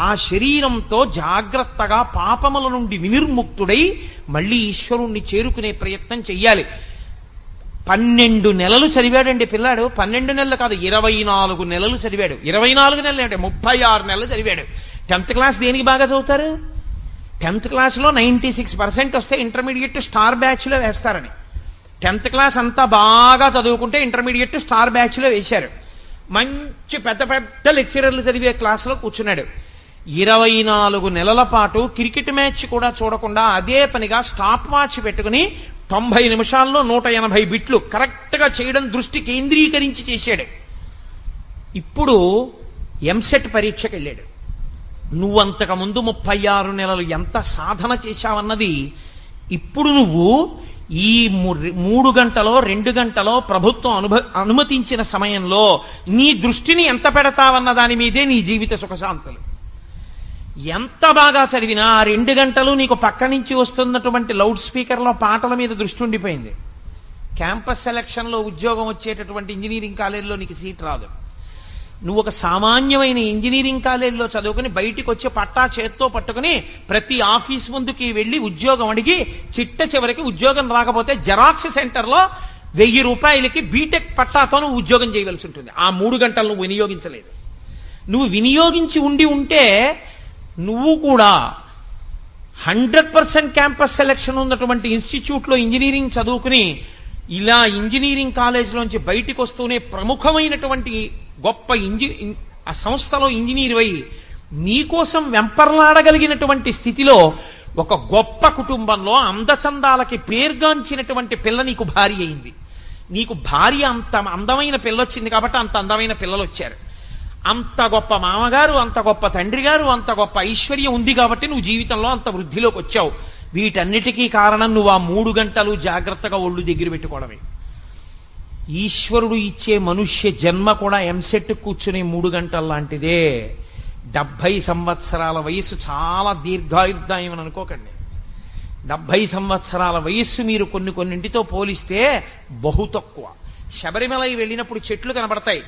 ఆ శరీరంతో జాగ్రత్తగా పాపముల నుండి వినిర్ముక్తుడై మళ్ళీ ఈశ్వరుణ్ణి చేరుకునే ప్రయత్నం చెయ్యాలి. 12 నెలలు చదివాడండి పిల్లాడు. 12 నెలలు కాదు, 24 నెలలు చదివాడు. 24 నెలలు అంటే 36 నెలలు చదివాడు. 10th క్లాస్ దేనికి బాగా చదువుతారు? 10th క్లాస్లో 96% వస్తే ఇంటర్మీడియట్ స్టార్ బ్యాచ్లో వేస్తారని. 10th క్లాస్ అంతా బాగా చదువుకుంటే ఇంటర్మీడియట్ స్టార్ బ్యాచ్లో వేశారు. మంచి పెద్ద పెద్ద లెక్చరర్లు చదివే క్లాసులో కూర్చున్నాడు. 24 నెలల పాటు క్రికెట్ మ్యాచ్ కూడా చూడకుండా అదే పనిగా స్టాప్ వాచ్ పెట్టుకుని 90 నిమిషాల్లో 180 బిట్లు కరెక్ట్గా చేయడం దృష్టి కేంద్రీకరించి చేశాడు. ఇప్పుడు ఎంసెట్ పరీక్షకు వెళ్ళాడు. నువ్వంతకుముందు 36 నెలలు ఎంత సాధన చేశావన్నది ఇప్పుడు నువ్వు ఈ 3 గంటలో 2 గంటలో ప్రభుత్వం అనుమతించిన సమయంలో నీ దృష్టిని ఎంత పెడతావన్న దాని మీదే నీ జీవిత సుఖశాంతులు. ఎంత బాగా చదివినా ఆ 2 గంటలు నీకు పక్క నుంచి వస్తున్నటువంటి లౌడ్ స్పీకర్లో పాటల మీద దృష్టి ఉండిపోయింది. క్యాంపస్ సెలక్షన్లో ఉద్యోగం వచ్చేటటువంటి ఇంజనీరింగ్ కాలేజీలో నీకు సీట్ రాదు. నువ్వు ఒక సామాన్యమైన ఇంజనీరింగ్ కాలేజీలో చదువుకుని బయటికి వచ్చి పట్టా చేత్తో పట్టుకుని ప్రతి ఆఫీస్ ముందుకి వెళ్ళి ఉద్యోగం అడిగి చిట్ట చివరికి ఉద్యోగం రాకపోతే జెరాక్స్ సెంటర్లో 1000 రూపాయలకి బీటెక్ పట్టాతో నువ్వు ఉద్యోగం చేయవలసి ఉంటుంది. ఆ 3 గంటలు నువ్వు వినియోగించలేదు. నువ్వు వినియోగించి ఉంటే నువ్వు కూడా 100% క్యాంపస్ సెలక్షన్ ఉన్నటువంటి ఇన్స్టిట్యూట్లో ఇంజనీరింగ్ చదువుకుని ఇలా ఇంజనీరింగ్ కాలేజీలోంచి బయటికి వస్తూనే ప్రముఖమైనటువంటి గొప్ప ఆ సంస్థలో ఇంజనీర్ అయి నీకోసం వెంపర్లాడగలిగినటువంటి స్థితిలో ఒక గొప్ప కుటుంబంలో అందచందాలకి పేర్గాంచినటువంటి పిల్ల నీకు భార్య అయింది. నీకు భార్య అంత అందమైన పిల్ల వచ్చింది కాబట్టి అంత అందమైన పిల్లలు వచ్చారు. అంత గొప్ప మామగారు, అంత గొప్ప తండ్రి గారు, అంత గొప్ప ఐశ్వర్యం ఉంది కాబట్టి నువ్వు జీవితంలో అంత వృద్ధిలోకి వచ్చావు. వీటన్నిటికీ కారణం నువ్వు ఆ 3 గంటలు జాగ్రత్తగా ఒళ్ళు దగ్గర పెట్టుకోవడమే. ఈశ్వరుడు ఇచ్చే మనుష్య జన్మ కూడా ఎంసెట్ కూర్చునే 3 గంటల లాంటిదే. 70 సంవత్సరాల వయస్సు చాలా దీర్ఘాయుర్దాయం అని అనుకోకండి. 70 సంవత్సరాల వయస్సు మీరు కొన్నింటితో పోలిస్తే బహు తక్కువ. శబరిమలై వెళ్ళినప్పుడు చెట్లు కనబడతాయి.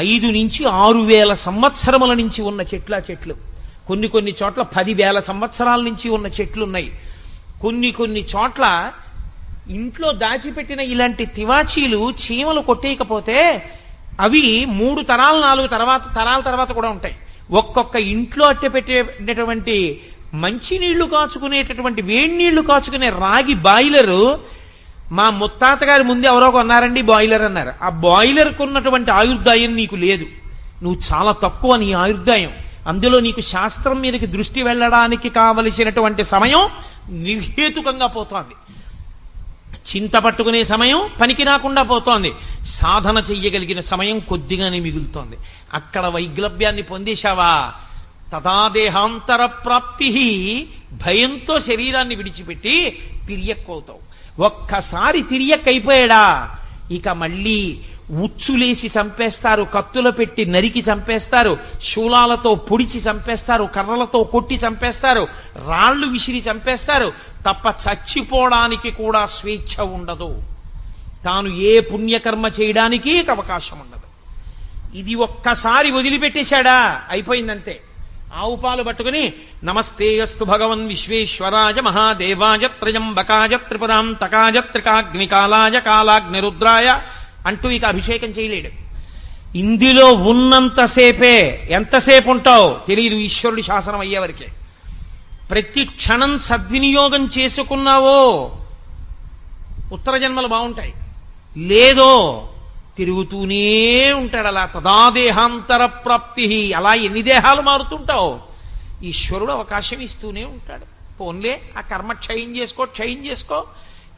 5 నుంచి 6,000 సంవత్సరముల నుంచి ఉన్న చెట్లు. ఆ చెట్లు కొన్ని చోట్ల 10,000 సంవత్సరాల నుంచి ఉన్న చెట్లు ఉన్నాయి. కొన్ని చోట్ల ఇంట్లో దాచిపెట్టిన ఇలాంటి తివాచీలు చీమలు కొట్టేయకపోతే అవి 3 తరాలు 4 తరాల తర్వాత కూడా ఉంటాయి. ఒక్కొక్క ఇంట్లో అట్టెపెట్టేటటువంటి మంచినీళ్లు కాచుకునేటటువంటి వేడి నీళ్లు కాచుకునే రాగి బాయిలరు మా ముత్తాత గారి ముందు ఎవరో కొన్నారండి బాయిలర్ అన్నారు. ఆ బాయిలర్కు ఉన్నటువంటి ఆయుర్దాయం నీకు లేదు. నువ్వు చాలా తక్కువ నీ ఆయుర్దాయం. అందులో నీకు శాస్త్రం మీదకి దృష్టి వెళ్ళడానికి కావలసినటువంటి సమయం నిర్హేతుకంగా పోతోంది. చింత పట్టుకునే సమయం పనికి రాకుండా పోతోంది. సాధన చెయ్యగలిగిన సమయం కొద్దిగానే మిగులుతోంది. అక్కడ వైగ్లభ్యాన్ని పొందేశావా తదాదేహాంతర ప్రాప్తి. భయంతో శరీరాన్ని విడిచిపెట్టి తిరియక్కవుతావు. ఒక్కసారి తిరియక్కైపోయాడా ఇక మళ్ళీ ఉచ్చులేసి చంపేస్తారు, కత్తులు పెట్టి నరికి చంపేస్తారు, శూలాలతో పొడిచి చంపేస్తారు, కర్రలతో కొట్టి చంపేస్తారు, రాళ్లు విసిరి చంపేస్తారు. తప్ప చచ్చిపోవడానికి కూడా స్వేచ్ఛ ఉండదు. తాను ఏ పుణ్యకర్మ చేయడానికి అవకాశం ఉండదు. ఇది ఒక్కసారి వదిలిపెట్టేశాడా అయిపోయిందంతే. ఆవు పాలు పట్టుకుని నమస్తేయస్తు భగవన్ విశ్వేశ్వరాయ మహాదేవాయ త్రయంబకాయ త్రిపురాంతకాయ త్రికాగ్నికాలాయ కాలాగ్నిరుద్రాయ అంటూ ఇక అభిషేకం చేయలేడు. ఇందులో ఉన్నంతసేపే. ఎంతసేపు ఉంటావు తెలియదు ఈశ్వరుడి శాసనం అయ్యేవరకే. ప్రతి క్షణం సద్వినియోగం చేసుకున్నావో ఉత్తర జన్మలు బాగుంటాయి, లేదో తిరుగుతూనే ఉంటాడు అలా. తదాదేహాంతర ప్రాప్తి. అలా ఎన్ని దేహాలు మారుతుంటావు ఈశ్వరుడు అవకాశం ఇస్తూనే ఉంటాడు. పోన్లే ఆ కర్మ క్షయం చేసుకో.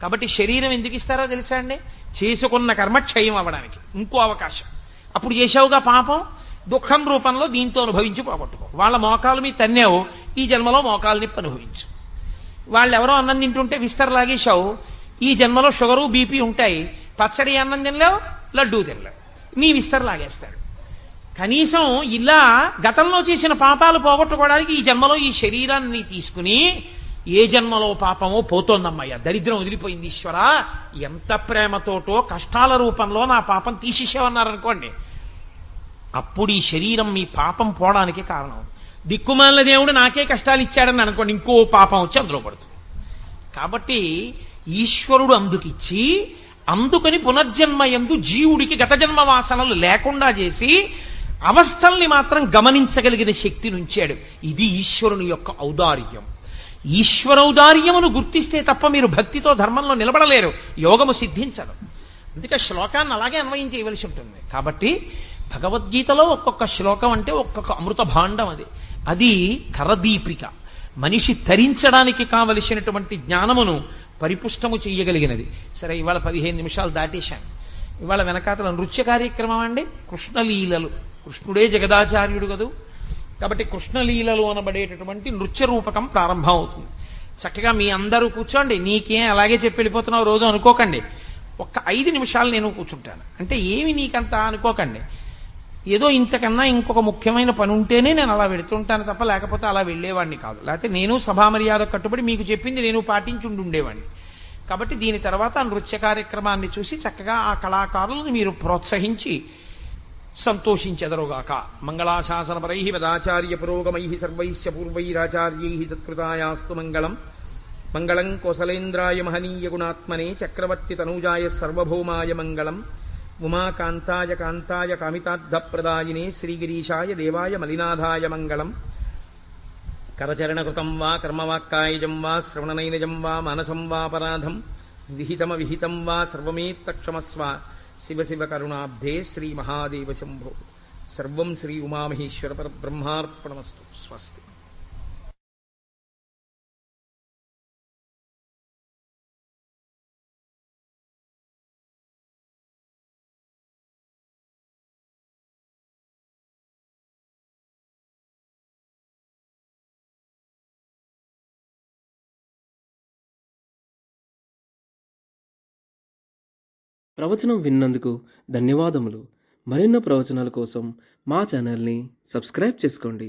కాబట్టి శరీరం ఎందుకు ఇస్తారో తెలుసా అండి? చేసుకున్న కర్మ క్షయం అవ్వడానికి ఇంకో అవకాశం. అప్పుడు చేసావుగా పాపం, దుఃఖం రూపంలో దీంతో అనుభవించి పోగొట్టుకో. వాళ్ళ మోకాలు మీ తన్నేవు, ఈ జన్మలో మోకాలు నిప్పు అనుభవించు. వాళ్ళు ఎవరో అన్నం తింటుంటే విస్తర లాగేశావు, ఈ జన్మలో షుగరు బీపీ ఉంటాయి. పచ్చడి అన్నం తినలేవు, లడ్డూ తినలేవు, నీ విస్తర లాగేస్తాడు. కనీసం ఇలా గతంలో చేసిన పాపాలు పోగొట్టుకోవడానికి ఈ జన్మలో ఈ శరీరాన్ని తీసుకుని ఏ జన్మలో పాపమో పోతోందమ్మయ్య, దరిద్రం వదిలిపోయింది ఈశ్వరా, ఎంత ప్రేమతోటో కష్టాల రూపంలో నా పాపం తీసేసావన్నారనుకోండి, అప్పుడు ఈ శరీరం మీ పాపం పోవడానికి కారణం. దిక్కుమాలిన దేవుడు నాకే కష్టాలు ఇచ్చాడని అనుకోండి, ఇంకో పాపం వచ్చి అందులో పడుతుంది. కాబట్టి ఈశ్వరుడు అందుకిచ్చి, అందుకని పునర్జన్మయందు జీవుడికి గత జన్మ వాసనలు లేకుండా చేసి అవస్థల్ని మాత్రం గమనించగలిగిన శక్తిని ఉంచాడు. ఇది ఈశ్వరుని యొక్క ఔదార్యం. ఈశ్వరౌదార్యమును గుర్తిస్తే తప్ప మీరు భక్తితో ధర్మంలో నిలబడలేరు, యోగము సిద్ధించదు. అందుకే శ్లోకాన్ని అలాగే అన్వయం చేయవలసి ఉంటుంది. కాబట్టి భగవద్గీతలో ఒక్కొక్క శ్లోకం అంటే ఒక్కొక్క అమృత భాండం. అది కరదీపిక, మనిషి తరించడానికి కావలసినటువంటి జ్ఞానమును పరిపుష్టము చేయగలిగినది. సరే, ఇవాళ 15 నిమిషాలు దాటేశాను. ఇవాళ వెనకాతల నృత్య కార్యక్రమం అండి, కృష్ణలీలలు. కృష్ణుడే జగదాచార్యుడు కదూ, కాబట్టి కృష్ణలీలలు అనబడేటటువంటి నృత్య రూపకం ప్రారంభం అవుతుంది. చక్కగా మీ అందరూ కూర్చోండి. నీకేం అలాగే చెప్పి వెళ్ళిపోతున్నావు రోజు అనుకోకండి. ఒక్క 5 నిమిషాలు నేను కూర్చుంటాను. అంటే ఏమి నీకంతా అనుకోకండి, ఏదో ఇంతకన్నా ఇంకొక ముఖ్యమైన పని ఉంటేనే నేను అలా వెళుతుంటాను తప్ప లేకపోతే అలా వెళ్ళేవాడిని కాదు. లేకపోతే నేను సభామర్యాద కట్టుబడి మీకు చెప్పింది నేను పాటించుండి ఉండేవాడిని. కాబట్టి దీని తర్వాత ఆ నృత్య కార్యక్రమాన్ని చూసి చక్కగా ఆ కళాకారులను మీరు ప్రోత్సహించి సంతోషించెదరుగాక. మంగళాశాసనపరై పదాచార్య పురోగమై సర్వైశ్చ పూర్వైరాచార్యై సత్కృతాయాస్తు మంగళం. మంగళం కోసలేంద్రాయ మహనీయ గుణాత్మనే చక్రవర్తి తనూజాయ సర్వభౌమాయ మంగళం. ఉమాకాంతాయ కాంతాయ కామితార్థప్రదాయినే శ్రీగిరీశాయ దేవాయ మలినాథాయ మంగళం. కరచరణకృతం వా కర్మవాక్కాయజం వా శ్రవణనైనజం వా మానసం వాపరాధం విహితమవిహితం వా సర్వమేత్తక్షమస్వ. శివ శివ కరుణాబ్ధే శ్రీ మహాదేవ శంభో. సర్వం శ్రీ ఉమామహేశ్వర పరబ్రహ్మార్పణమస్తు. స్వస్తి. ప్రవచనం విన్నందుకు ధన్యవాదములు. మరెన్నో ప్రవచనాల కోసం మా ఛానల్ని సబ్స్క్రైబ్ చేసుకోండి.